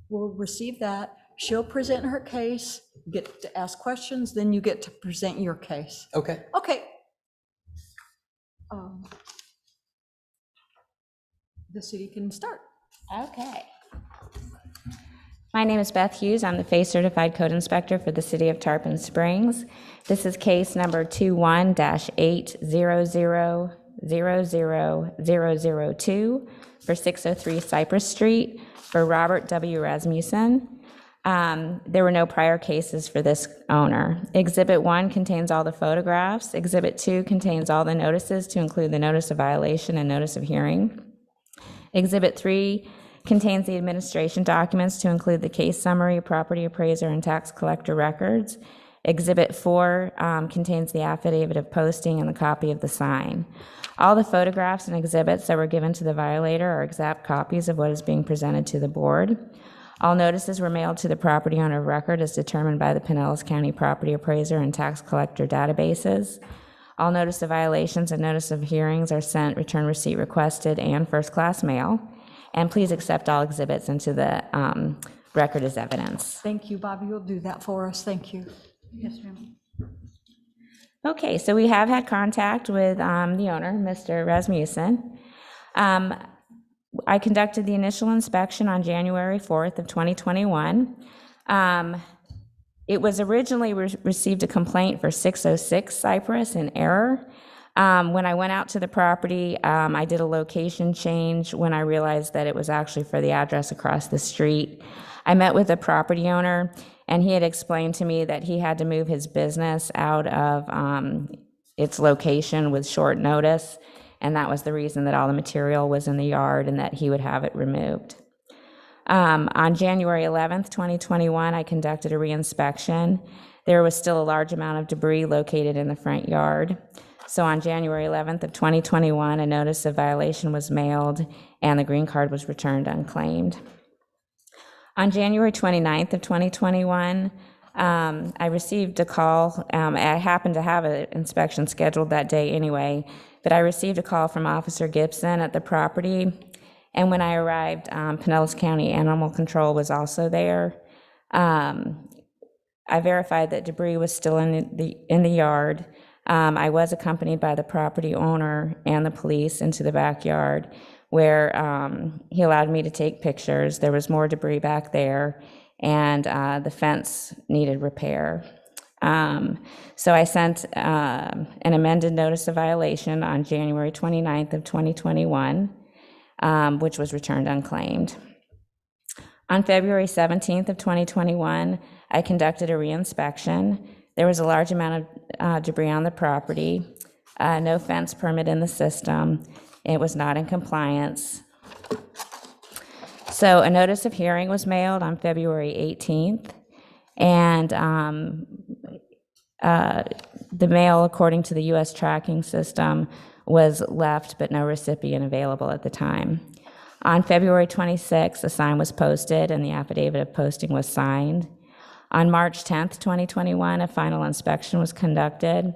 we'll receive that. She'll present her case, get to ask questions, then you get to present your case. Okay. Okay. The city can start. Okay. My name is Beth Hughes. I'm the FACE Certified Code Inspector for the City of Tarpon Springs. This is case number 21-800000002 for 603 Cypress Street for Robert W. Rasmussen. There were no prior cases for this owner. Exhibit 1 contains all the photographs. Exhibit 2 contains all the notices to include the notice of violation and notice of hearing. Exhibit 3 contains the administration documents to include the case summary, property appraiser, and tax collector records. Exhibit 4 contains the affidavit of posting and the copy of the sign. All the photographs and exhibits that were given to the violator are exact copies of what is being presented to the board. All notices were mailed to the property owner of record as determined by the Pinellas County Property Appraiser and Tax Collector databases. All notice of violations and notice of hearings are sent, return receipt requested, and first-class mail. And please accept all exhibits into the record as evidence. Thank you, Bobby, you'll do that for us, thank you. Yes, ma'am. Okay, so we have had contact with the owner, Mr. Rasmussen. I conducted the initial inspection on January 4th of 2021. It was originally received a complaint for 606 Cypress in error. When I went out to the property, I did a location change when I realized that it was actually for the address across the street. I met with the property owner, and he had explained to me that he had to move his business out of its location with short notice, and that was the reason that all the material was in the yard and that he would have it removed. On January 11th, 2021, I conducted a reinspection. There was still a large amount of debris located in the front yard. So on January 11th of 2021, a notice of violation was mailed and the green card was returned unclaimed. On January 29th of 2021, I received a call. I happened to have an inspection scheduled that day anyway, but I received a call from Officer Gibson at the property. And when I arrived, Pinellas County Animal Control was also there. I verified that debris was still in the yard. I was accompanied by the property owner and the police into the backyard where he allowed me to take pictures. There was more debris back there, and the fence needed repair. So I sent an amended notice of violation on January 29th of 2021, which was returned unclaimed. On February 17th of 2021, I conducted a reinspection. There was a large amount of debris on the property, no fence permit in the system. It was not in compliance. So a notice of hearing was mailed on February 18th, and the mail, according to the U.S. tracking system, was left, but no recipient available at the time. On February 26th, a sign was posted and the affidavit of posting was signed. On March 10th, 2021, a final inspection was conducted.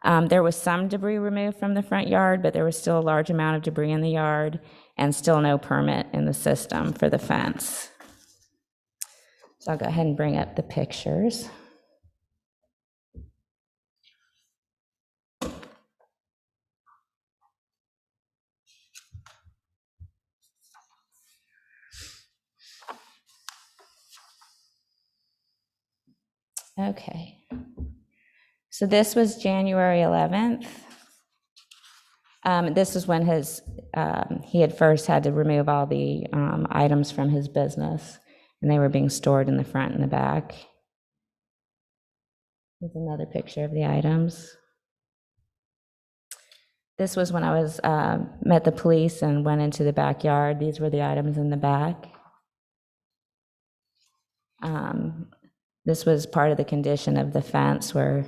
There was some debris removed from the front yard, but there was still a large amount of debris in the yard and still no permit in the system for the fence. So I'll go ahead and bring up the pictures. Okay, so this was January 11th. This is when he had first had to remove all the items from his business, and they were being stored in the front and the back. Here's another picture of the items. This was when I was met the police and went into the backyard. These were the items in the back. This was part of the condition of the fence and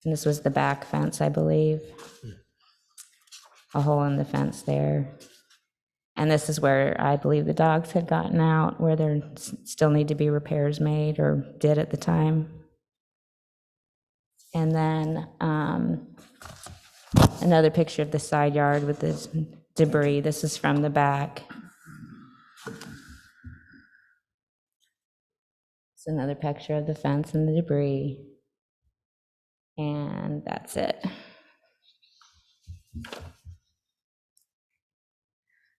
this was the back fence, I believe. A hole in the fence there. And this is where I believe the dogs had gotten out, where there still need to be repairs made, or did at the time. And then another picture of the side yard with this debris. This is from the back. It's another picture of the fence and the debris. And that's it.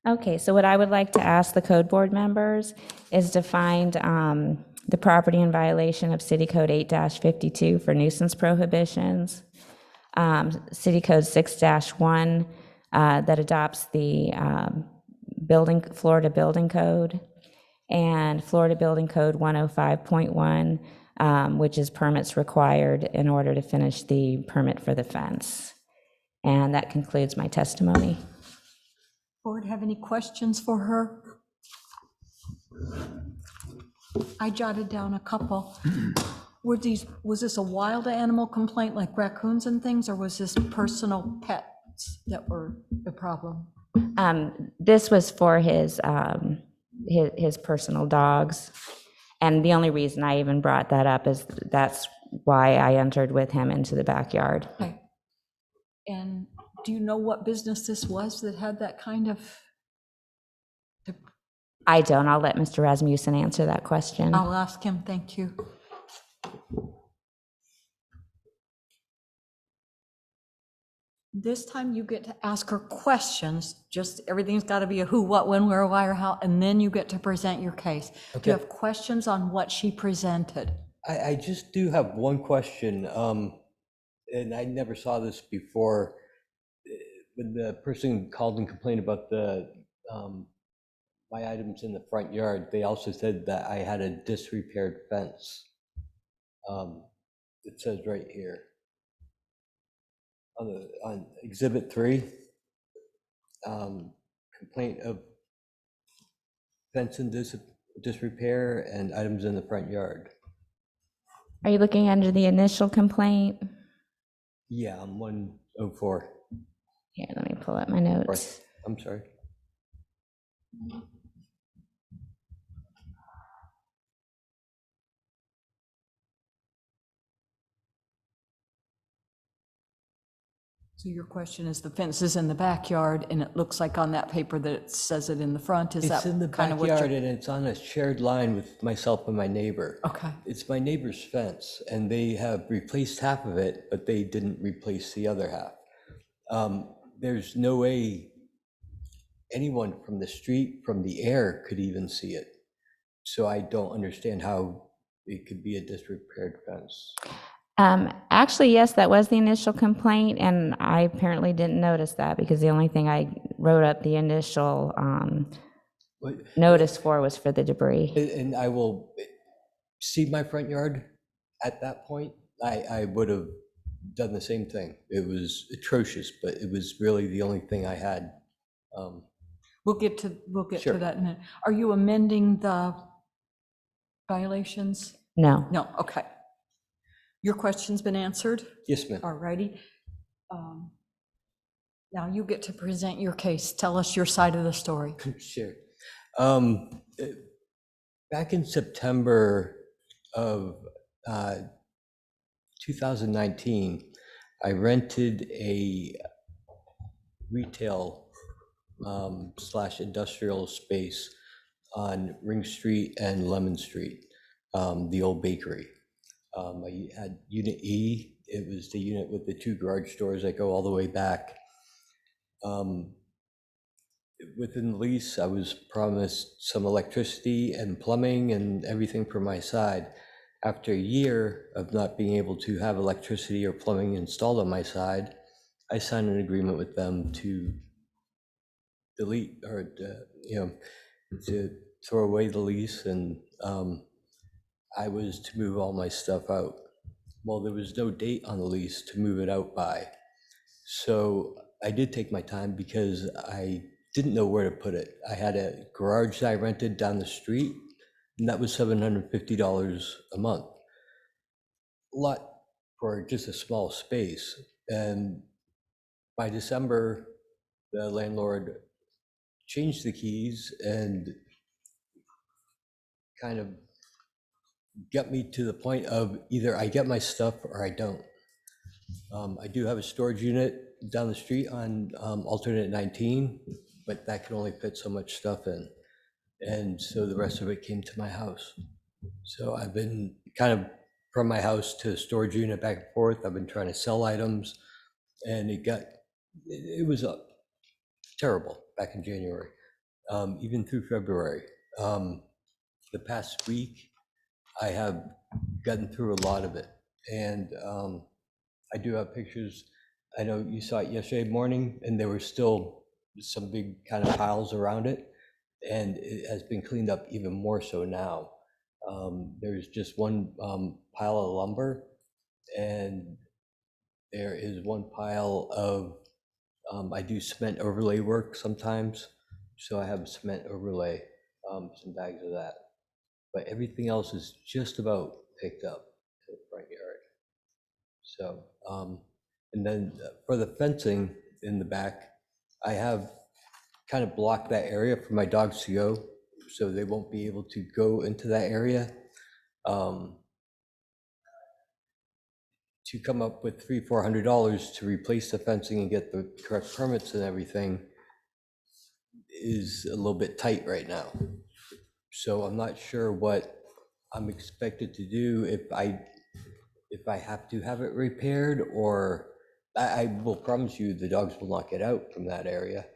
Okay, so what I would like to ask the code board members is to find the property in violation of City Code 8-52 for nuisance prohibitions, City Code 6-1 that adopts the Florida Building Code, and Florida Building Code 105.1, which is permits required in order to finish the permit for the fence. And that concludes my testimony. have any questions for her? I jotted down a couple. Was this a wild animal complaint like raccoons and things, or was this personal pets that were the problem? This was for his personal dogs. And the only reason I even brought that up is that's why I entered with him into the backyard. Okay. And do you know what business this was that had that kind of? I don't. I'll let Mr. Rasmussen answer that question. I'll ask him, thank you. This time you get to ask her questions, just everything's got to be a who, what, when, where, why, or how, and then you get to present your case. Do Okay. you have questions on what she presented? I just do have one question, and I never saw this before. When the person called and complained about my items in the front yard, they also said that I had a disrepaired fence. It says right here on Exhibit 3, complaint of fence and disrepair and items in the front yard. Are you looking under the initial complaint? Yeah, I'm 104. Here, let me pull up my notes. I'm sorry. So your question is the fence is in the backyard, and it looks like on that paper that it says it in the front. Is that It's in the kind of what backyard, you're? and it's on a shared line with myself and my neighbor. Okay. It's my neighbor's fence, and they have replaced half of it, but they didn't replace the other half. There's no way anyone from the street, from the air, could even see it. So I don't understand how it could be a disrepaired fence. Actually, yes, that was the initial complaint, and I apparently didn't notice that because the only thing I wrote up the initial notice for was for the debris. And I will see my front yard at that point. I would have done the same thing. It was atrocious, but it was really the only thing I had. We'll get to Sure. that in a minute. Are you amending the violations? No. No, okay. Your question's been answered? Yes, ma'am. All righty. Now you get to present your case. Tell us your side of the story. Sure. Back in September of 2019, I rented a retail / industrial space on Ring Street and Lemon Street, the old bakery. I had Unit E. It was the unit with the 2 garage doors that go all the way back. Within the lease, I was promised some electricity and plumbing and everything from my side. After a year of not being able to have electricity or plumbing installed on my side, I signed an agreement with them to delete or to throw away the lease, and I was to move all my stuff out. Well, there was no date on the lease to move it out by. So I did take my time because I didn't know where to put it. I had a garage that I rented down the street, and that was $750 a month. A lot for just a small space. And by December, the landlord changed the keys and kind of got me to the point of either I get my stuff or I don't. I do have a storage unit down the street on alternate 19, but that can only fit so much stuff in. And so the rest of it came to my house. So I've been kind of from my house to storage unit back and forth. I've been trying to sell items, and it was terrible back in January, even through February. The past week, I have gotten through a lot of it, and I do have pictures. I know you saw it yesterday morning, and there were still some big kind of piles around it, and it has been cleaned up even more so now. There's just one pile of lumber, and there is one pile of, I do cement overlay work sometimes, So I have cement overlay, some bags of that. But everything else is just about picked up in the front yard. So, and then for the fencing in the back, I have kind of blocked that area for my dogs to go, so they won't be able to go into that area. To come up with $300-400 to replace the fencing and get the correct permits and everything is a little bit tight right now. So I'm not sure what I'm expected to do if I have to have it repaired, or I will promise you the dogs will not get out from that area.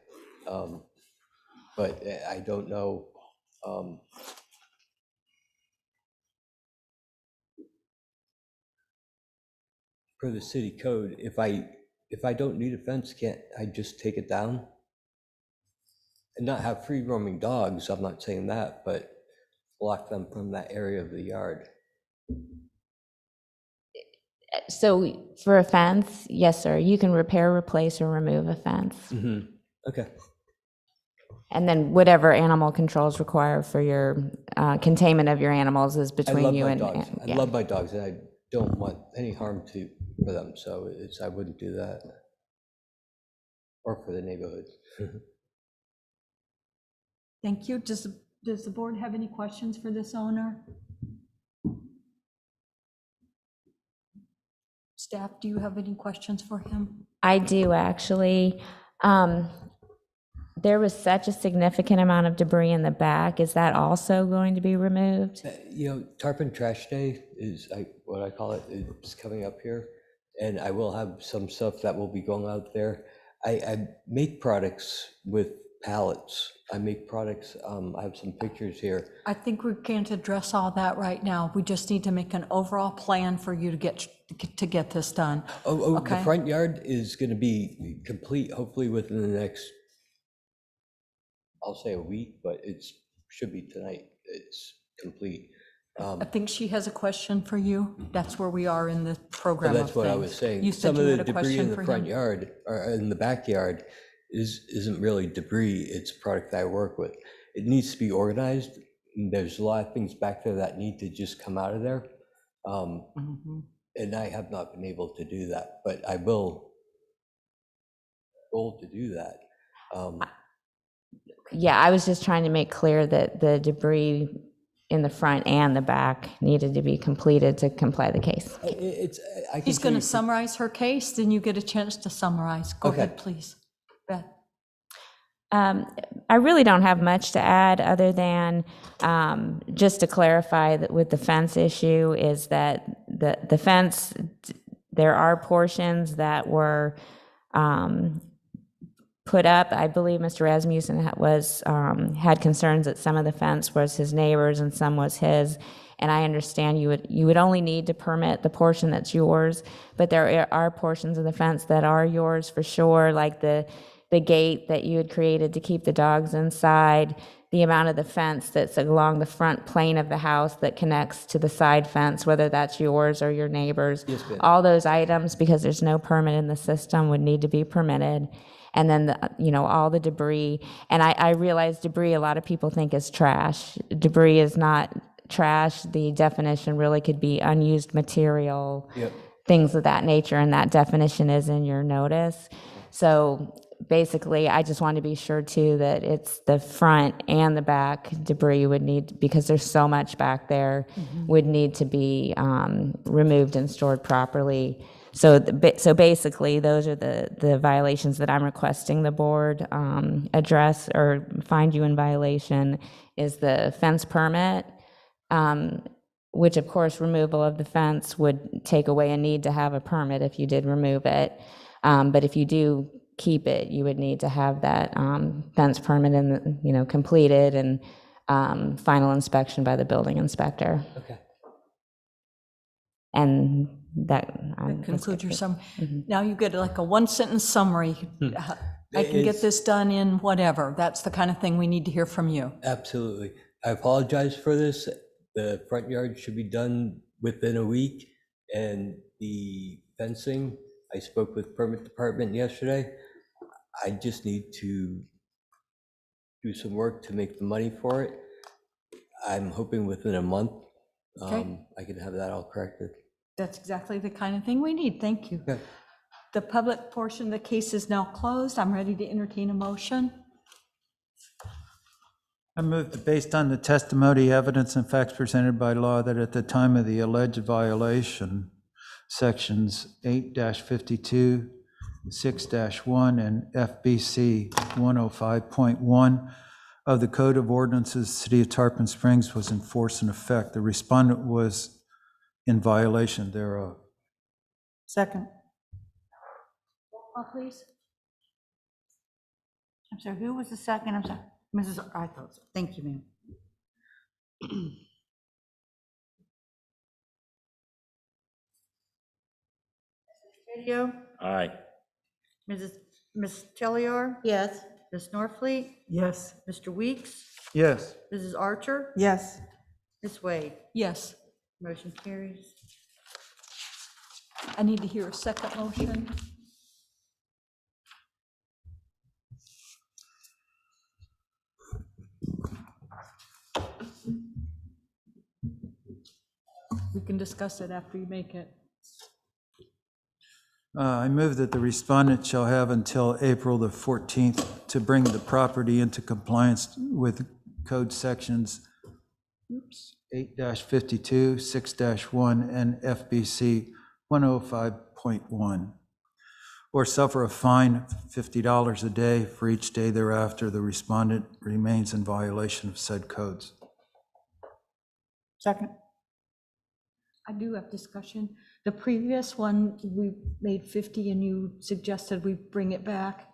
But I don't know. Per the city code, if I don't need a fence, can't I just take it down? And not have free roaming dogs, I'm not saying that, but block them from that area of the yard. So for a fence, yes, sir, you can repair, replace, or remove a fence. Okay. And then whatever animal controls require for your containment of your animals is I between love you my and. dogs. I Yeah. love my dogs, and I don't want any harm for them, so I wouldn't do that. Or for the neighborhood. Thank you. Does the board have any questions for this owner? Staff, do you have any questions for him? I do, actually. There was such a significant amount of debris in the back. Is that also going to be removed? Tarpon Trash Day is what I call it. It's coming up here, and I will have some stuff that will be going out there. I make products with pallets. I make products. I have some pictures here. I think we can't address all that right now. We just need to make an overall plan for you to get this done. Oh, Okay. The front yard is going to be complete, hopefully within the next, I'll say a week, but it should be tonight. It's complete. I think she has a question for you. That's where we are in the program of That's what I things. was saying. You said Some you of the had a debris question in the for front him. yard or in the backyard isn't really debris. It's product that I work with. It needs to be organized. There's a lot of things back there that need to just come out of there. And I have not been able to do that, but I will goal to do that. Yeah, I was just trying to make clear that the debris in the front and the back needed to be completed to comply the case. She's going to summarize her case, then you get a chance to summarize. Go ahead, please. Beth. I really don't have much to add other than just to clarify that with the fence issue is that the fence, there are portions that were put up. I believe Mr. Rasmussen had concerns that some of the fence was his neighbor's and some was his. And I understand you would only need to permit the portion that's yours, but there are portions of the fence that are yours for sure, like the gate that you had created to keep the dogs inside, the amount of the fence that's along the front plane of the house that connects to the side fence, whether that's yours or your neighbor's. Yes, ma'am. All those items, because there's no permit in the system, would need to be permitted. And then, all the debris. And I realize debris, a lot of people think is trash. Debris is not trash. The definition really could be unused material, things of that nature, and that definition is in your notice. So basically, I just want to be sure too that it's the front and the back debris would need, because there's so much back there, would need to be removed and stored properly. So basically, those are the violations that I'm requesting the board address or find you in violation, is the fence permit, which of course removal of the fence would take away a need to have a permit if you did remove it. But if you do keep it, you would need to have that fence permit completed and final inspection by the building inspector. Okay. And that concludes your summary. Now you get like a one-sentence summary. I can get this done in whatever. That's the kind of thing we need to hear from you. Absolutely. I apologize for this. The front yard should be done within a week, and the fencing, I spoke with permit department yesterday. I just need to do some work to make the money for it. I'm hoping within a month, Okay. I can have that all corrected. That's exactly the kind of thing we need. Thank you. Okay. The public portion of the case is now closed. I'm ready to entertain a motion. I move that based on the testimony, evidence, and facts presented by law, that at the time of the alleged violation, sections 8-52, 6-1, and FBC 105.1 of the Code of Ordinances, City of Tarpon Springs was in force and effect. The respondent was in violation thereof. Second. Roll call, please. I'm sorry, who was the second? I'm sorry. Mrs. I thought so. Thank you, ma'am. Video, Aye. Ms. Tellior, Yes. Ms. Norfleet, Yes. Mr. Weeks, Yes. Mrs. Archer, Yes. Ms. Wade. Yes. Motion carries. I need to hear a second motion. We can discuss it after you make it. I move that the respondent shall have until April the 14th to bring the property into compliance with code sections 8-52, 6-1, and FBC 105.1, or suffer a fine of $50 a day for each day thereafter the respondent remains in violation of said codes. Second. I do have discussion. The previous one, we made 50 and you suggested we bring it back.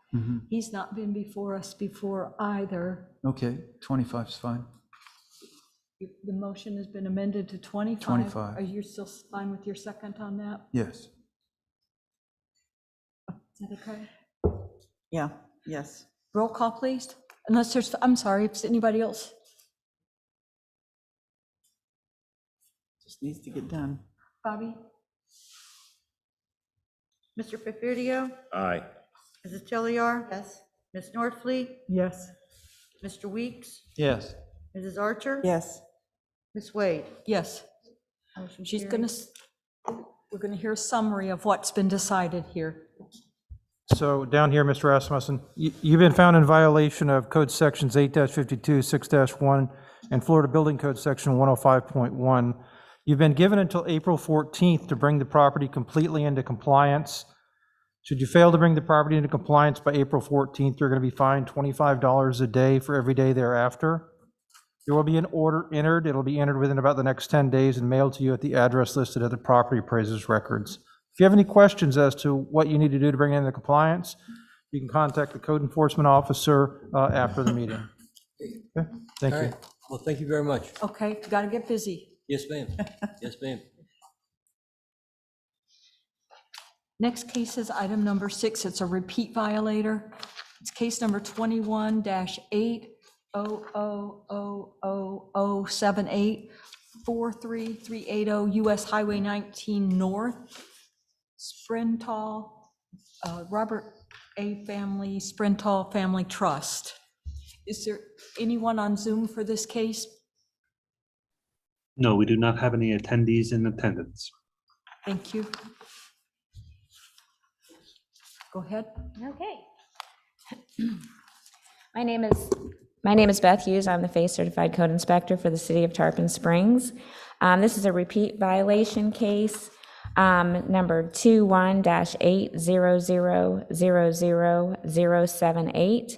He's not been before us before either. Okay, 25 is fine. The motion has been amended to 25. 25. Are you still fine with your second on that? Yes. Is that okay? Yeah, yes. Roll call, please. Unless there's, I'm sorry, if anybody else. Just needs to get done. Bobby? Mr. Perfidio, Aye. Mrs. Tellior, Yes. Ms. Norfleet, Yes. Mr. Weeks, Yes. Mrs. Archer, Yes. Ms. Wade. Yes. Motion She's carries. we're gonna hear a summary of what's been decided here. So down here, Mr. Rasmussen, you've been found in violation of code sections 8-52, 6-1, and Florida Building Code section 105.1. You've been given until April 14th to bring the property completely into compliance. Should you fail to bring the property into compliance by April 14th, you're going to be fined $25 a day for every day thereafter. There will be an order entered. It'll be entered within about the next 10 days and mailed to you at the address listed at the property appraiser's records. If you have any questions as to what you need to do to bring it into compliance, you can contact the code enforcement officer after the meeting. Okay, thank All you. right. Well, thank you very much. Okay, gotta get busy. Yes, ma'am. Yes, ma'am. Next case is item number 6. It's a repeat violator. It's case number 21-8000078, 43380 US Highway 19 North, Sprintal, Robert A. Family, Sprintal Family Trust. Is there anyone on Zoom for this case? No, we do not have any attendees in attendance. Thank you. Go ahead. Okay. My name is Beth Hughes. I'm the FACE Certified Code Inspector for the City of Tarpon Springs. This is a repeat violation case, number 21-800000078.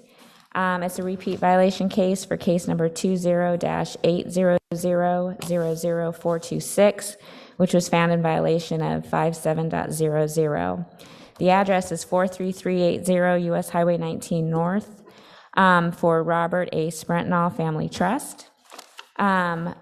It's a repeat violation case for case number 20-800000426, which was found in violation of 57.00. The address is 43380 US Highway 19 North, for Robert A. Sprintal Family Trust.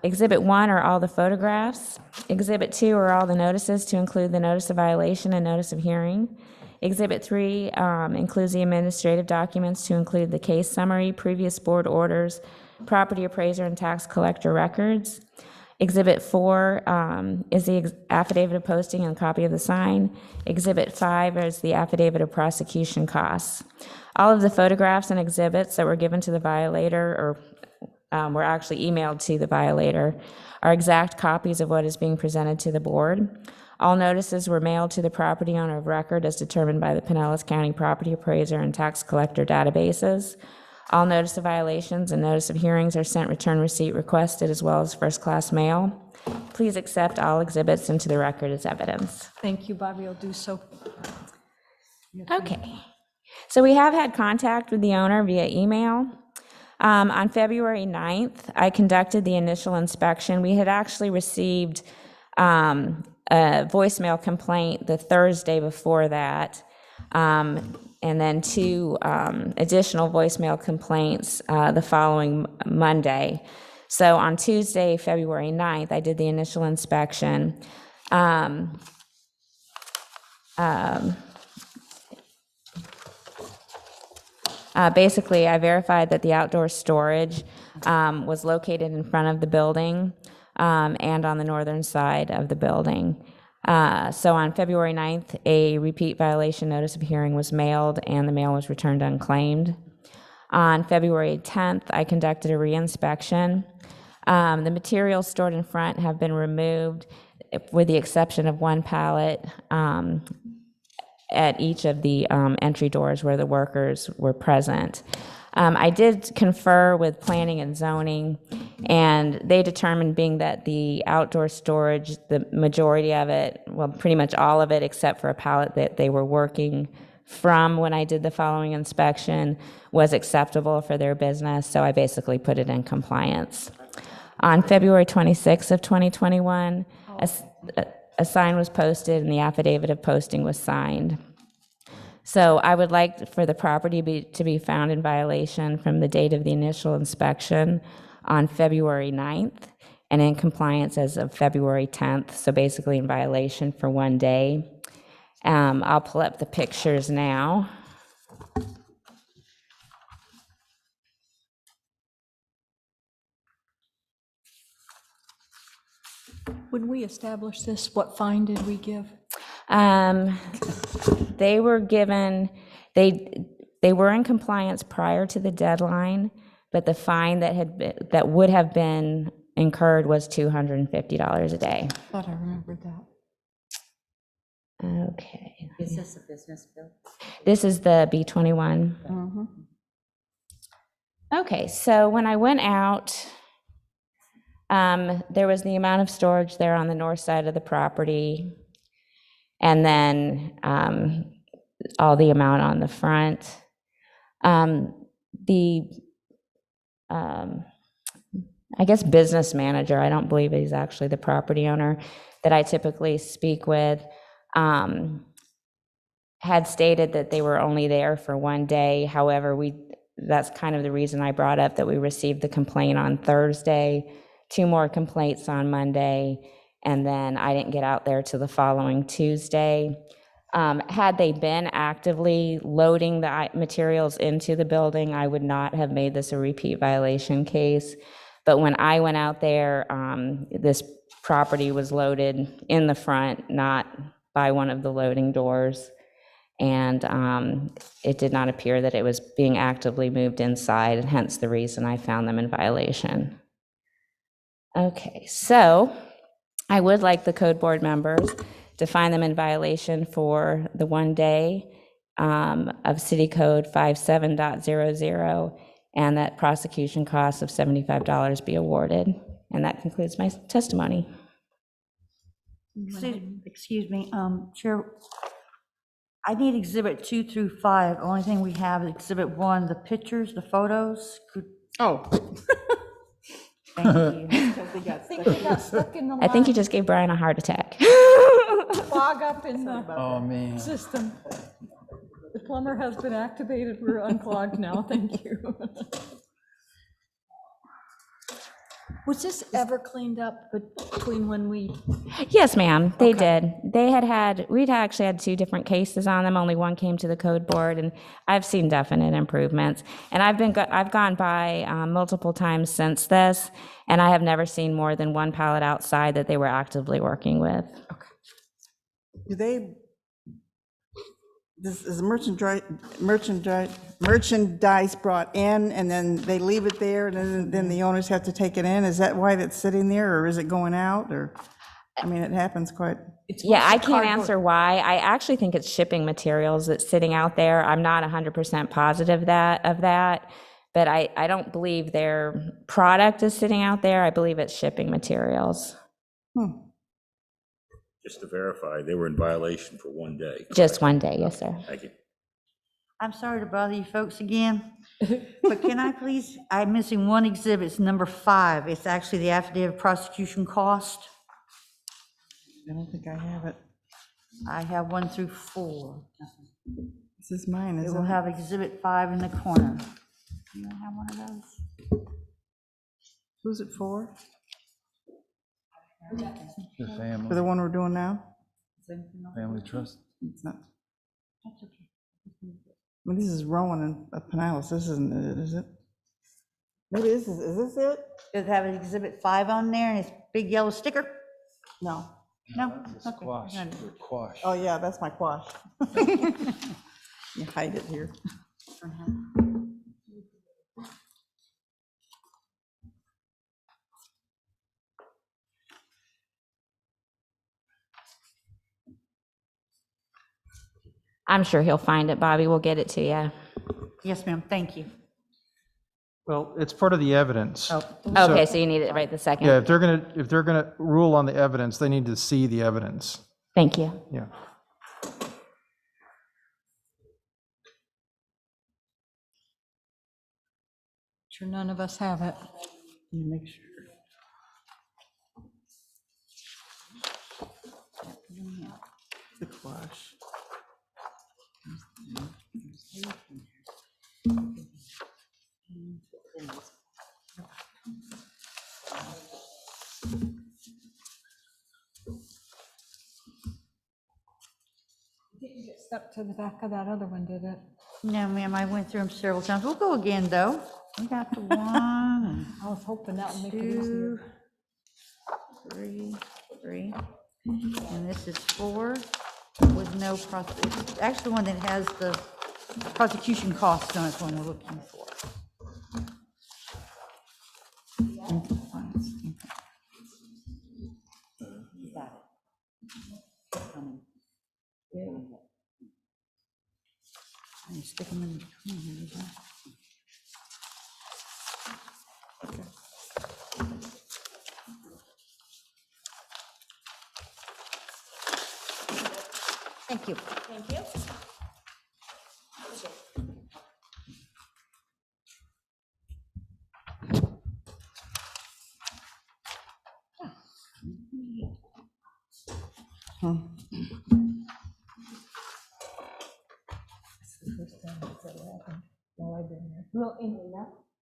Exhibit 1 are all the photographs. Exhibit 2 are all the notices, to include the notice of violation and notice of hearing. Exhibit 3 includes the administrative documents, to include the case summary, previous board orders, property appraiser and tax collector records. Exhibit 4 is the affidavit of posting and a copy of the sign. Exhibit 5 is the affidavit of prosecution costs. All of the photographs and exhibits that were given to the violator or were actually emailed to the violator are exact copies of what is being presented to the board. All notices were mailed to the property owner of record as determined by the Pinellas County Property Appraiser and Tax Collector databases. All notice of violations and notice of hearings are sent return receipt requested as well as first-class mail. Please accept all exhibits into the record as evidence. Thank you, Bobby, I'll do so. Okay. So we have had contact with the owner via email. On February 9th, I conducted the initial inspection. We had actually received a voicemail complaint the Thursday before that, and then 2 additional voicemail complaints the following Monday. So on Tuesday, February 9th, I did the initial inspection. Basically, I verified that the outdoor storage was located in front of the building and on the northern side of the building. So on February 9th, a repeat violation notice of hearing was mailed and the mail was returned unclaimed. On February 10th, I conducted a reinspection. The materials stored in front have been removed with the exception of 1 pallet at each of the entry doors where the workers were present. I did confer with planning and zoning, and they determined, being that the outdoor storage, the majority of it, well, pretty much all of it except for a pallet that they were working from when I did the following inspection, was acceptable for their business, so I basically put it in compliance. On February 26th of 2021, a sign was posted and the affidavit of posting was signed. So I would like for the property to be found in violation from the date of the initial inspection on February 9th and in compliance as of February 10th, so basically in violation for 1 day. I'll pull up the pictures now. When we established this, what fine did we give? They were given, they were in compliance prior to the deadline, but the fine that would have been incurred was $250 a day. Thought I remembered that. Okay. Is this a business bill? This is the B21. Okay, so when I went out, there was the amount of storage there on the north side of the property, and then all the amount on the front. I guess business manager, I don't believe he's actually the property owner that I typically speak with, had stated that they were only there for 1 day. However, that's kind of the reason I brought up that we received the complaint on Thursday, 2 more complaints on Monday, and then I didn't get out there till the following Tuesday. Had they been actively loading the materials into the building, I would not have made this a repeat violation case. But when I went out there, this property was loaded in the front, not by one of the loading doors. And it did not appear that it was being actively moved inside, and hence the reason I found them in violation. Okay, so I would like the code board members to find them in violation for the 1 day of City Code 57.00, and that prosecution costs of $75 be awarded. And that concludes my testimony. Excuse me, Chair, I need Exhibit 2 through 5. Only thing we have is Exhibit 1, the pictures, the photos. Oh. Thank you. I think we got stuck in the I think you just gave Brian a heart attack. log up in the Oh, man. system. The plumber has been activated. We're unclogged now. Thank you. Was this ever cleaned up between when we, Yes, ma'am, they Okay. did. We'd actually had 2 different cases on them. Only one came to the code board, and I've seen definite improvements. And I've gone by multiple times since this, and I have never seen more than 1 pallet outside that they were actively working with. Do they, this is merchandise brought in, and then they leave it there, and then the owners have to take it in? Is that why that's sitting there, or is it going out, or, I mean, it happens quite, Yeah, I can't answer why. I actually think it's shipping materials that's sitting out there. I'm not 100% positive of that, but I don't believe their product is sitting out there. I believe it's shipping materials. Just to verify, they were in violation for 1 day. Just 1 day, yes, sir. Thank you. I'm sorry to bother you folks again, but can I please, I'm missing one exhibit, it's number 5. It's actually the affidavit of prosecution cost. I don't think I have it. I have 1 through 4. This is mine, It isn't will it? have exhibit 5 in the corner. You don't have one of those? Who's it for? The For the family, one we're doing now? family trust. It's not. Well, this is Rowan and Pinellas, this isn't it, is it? Maybe this is this it? Does it have an exhibit 5 on there and it's big yellow sticker? No. No? It's Okay. quash, Got it. or quash. Oh, yeah, that's my quash. You hide it here. I'm sure he'll find it, Bobby. We'll get it to you. Yes, ma'am, thank you. Well, it's part of the evidence. Oh, Okay, so you need it right this second. Yeah, if they're gonna rule on the evidence, they need to see the evidence. Thank you. Yeah. sure none of us have it. You make sure. The quash. Didn't get stuck to the back of that other one, did it? no, ma'am, I went through them several times. We'll go again, though. We got the 1, I was hoping that would make it easier. 2, 3, and this is 4 with no it's actually the one that has the prosecution costs on it, one we're looking for. You stick them in between here, isn't it? Thank you. Thank you.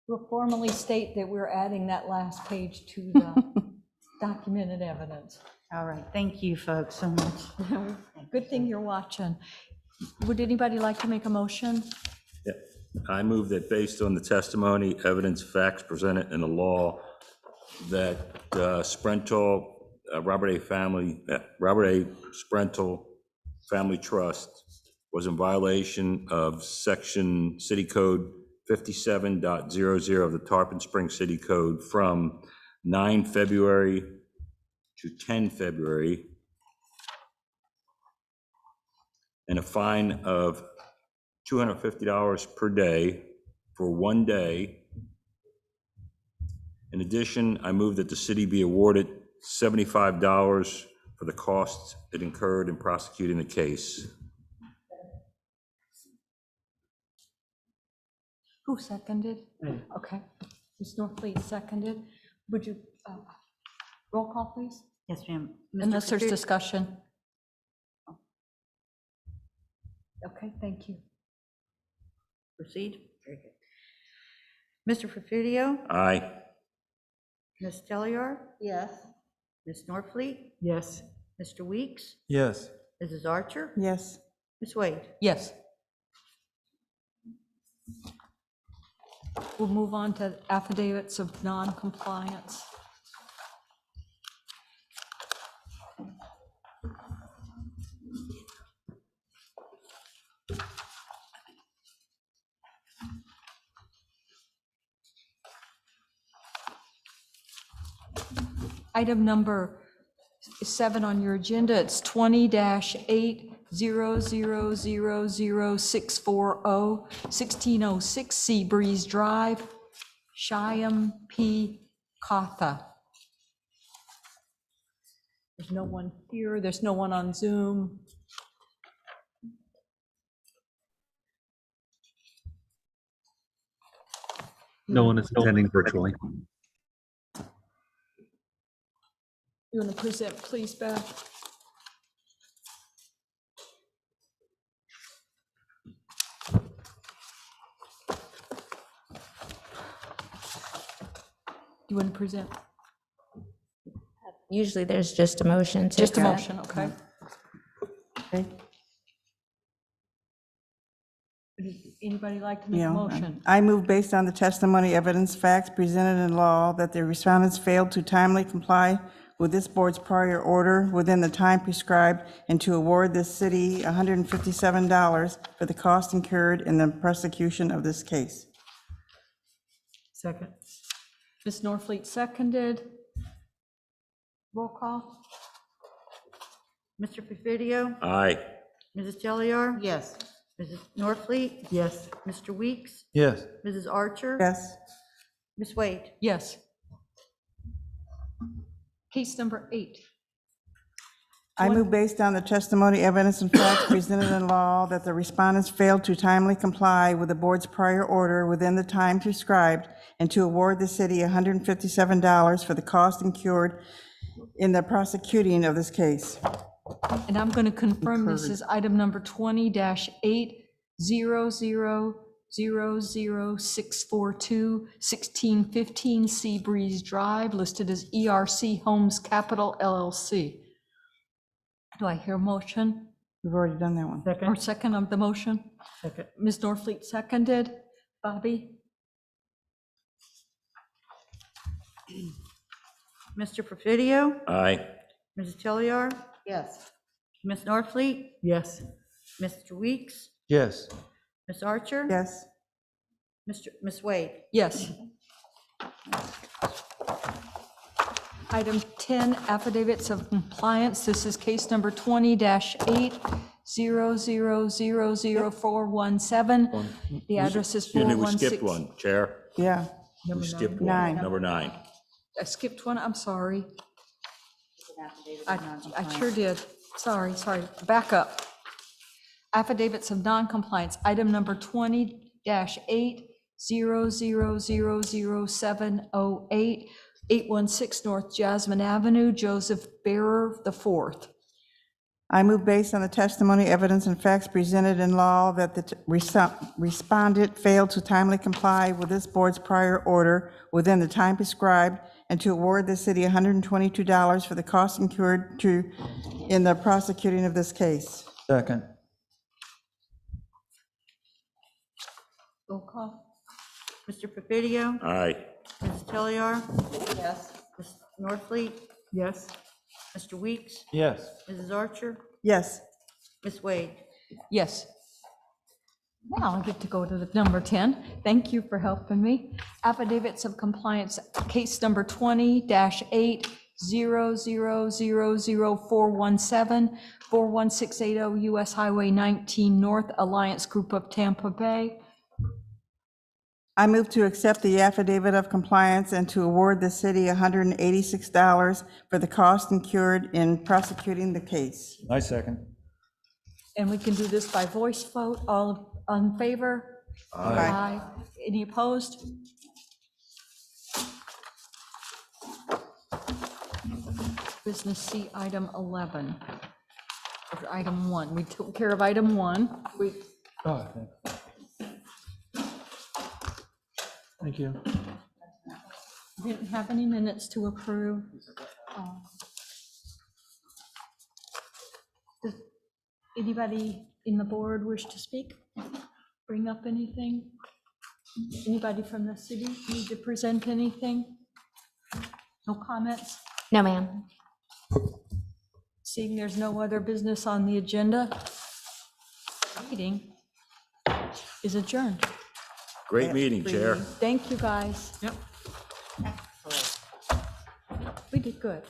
We'll formally state that we're adding that last page to the documented evidence. All right, thank you, folks, so much. Good thing you're watching. Would anybody like to make a motion? Yeah. I move that based on the testimony, evidence, facts presented in the law, that Sprental, Robert A. Sprental Family Trust was in violation of Section City Code 57.00 of the Tarpon Springs City Code from 9 February to 10 February, and a fine of $250 per day for 1 day. In addition, I move that the city be awarded $75 for the costs it incurred in prosecuting the case. Who seconded? Okay. Ms. Norfleet seconded. Would you, roll call, please? Yes, ma'am. Unless there's Mr. discussion. Okay, thank you. Proceed. Very good. Mr. Porfirio, Aye. Ms. Telliar, Yes. Ms. Norfleet, Yes. Mr. Weeks, Yes. Mrs. Archer, Yes. Ms. Wade. Yes. We'll move on to affidavits of non-compliance. Item number 7 on your agenda, it's 20-8000640, 1606 Sea Breeze Drive, Shyam P. Katha. There's no one here, there's no one on Zoom. No one is attending virtually. You want to present, please, Beth? You want to present? Usually there's just a motion to Just a accept. motion, okay? Okay. Would anybody like to make a Yeah, motion? I move based on the testimony, evidence, facts presented in law that the respondents failed to timely comply with this board's prior order within the time prescribed and to award this city $157 for the cost incurred in the prosecution of this case. Second. Ms. Norfleet seconded. Roll call? Mr. Perfidio, Aye. Mrs. Telliar, Yes. Mrs. Norfleet, Yes. Mr. Weeks, Yes. Mrs. Archer, Yes. Ms. Wade. Yes. Case number 8. I move based on the testimony, evidence, and facts presented in law that the respondents failed to timely comply with the board's prior order within the time prescribed and to award the city $157 for the cost incurred in the prosecuting of this case. And I'm going to confirm this is item number 20-8000642, 1615 Sea Breeze Drive, listed as ERC Homes Capital LLC. Do I hear a motion We've already done that one. or Second. second of the motion? Second. Ms. Norfleet seconded. Bobby? Mr. Perfidio, Aye. Mrs. Telliar, Yes. Ms. Norfleet, Yes. Mr. Weeks, Yes. Ms. Archer, Yes. Ms. Wade. Yes. Item 10, affidavits of compliance. This is case number 20-8000417. The address is Excuse me, we 416. skipped one, Chair. Yeah. We skipped one. 9. Number 9. I skipped one, I'm sorry. I sure did. Sorry. Back up. Affidavits of non-compliance, item number 20-8000708, 816 North Jasmine Avenue, Joseph Bearer IV. I move based on the testimony, evidence, and facts presented in law that the respondent failed to timely comply with this board's prior order within the time prescribed and to award the city $122 for the cost incurred in the prosecuting of this case. Second. Roll call? Mr. Perfidio, Aye. Mrs. Telliar, Yes. Ms. Norfleet, Yes. Mr. Weeks, Yes. Mrs. Archer, Yes. Ms. Wade. Yes. Now I get to go to the number 10. Thank you for helping me. Affidavits of compliance, case number 20-8000417, 41680 US Highway 19 North, Alliance Group of Tampa Bay. I move to accept the affidavit of compliance and to award the city $186 for the cost incurred in prosecuting the case. I second. And we can do this by voice vote. All in favor? Aye. Any opposed? Business C, item 11. Or item 1. We took care of item 1. Oh, thank you. Thank you. Didn't have any minutes to approve. Does anybody in the board wish to speak? Bring up anything? Anybody from the city need to present anything? No comments? No, ma'am. Seeing there's no other business on the agenda, meeting is adjourned. Great meeting, Chair. Thank you, guys. Yep. We did good.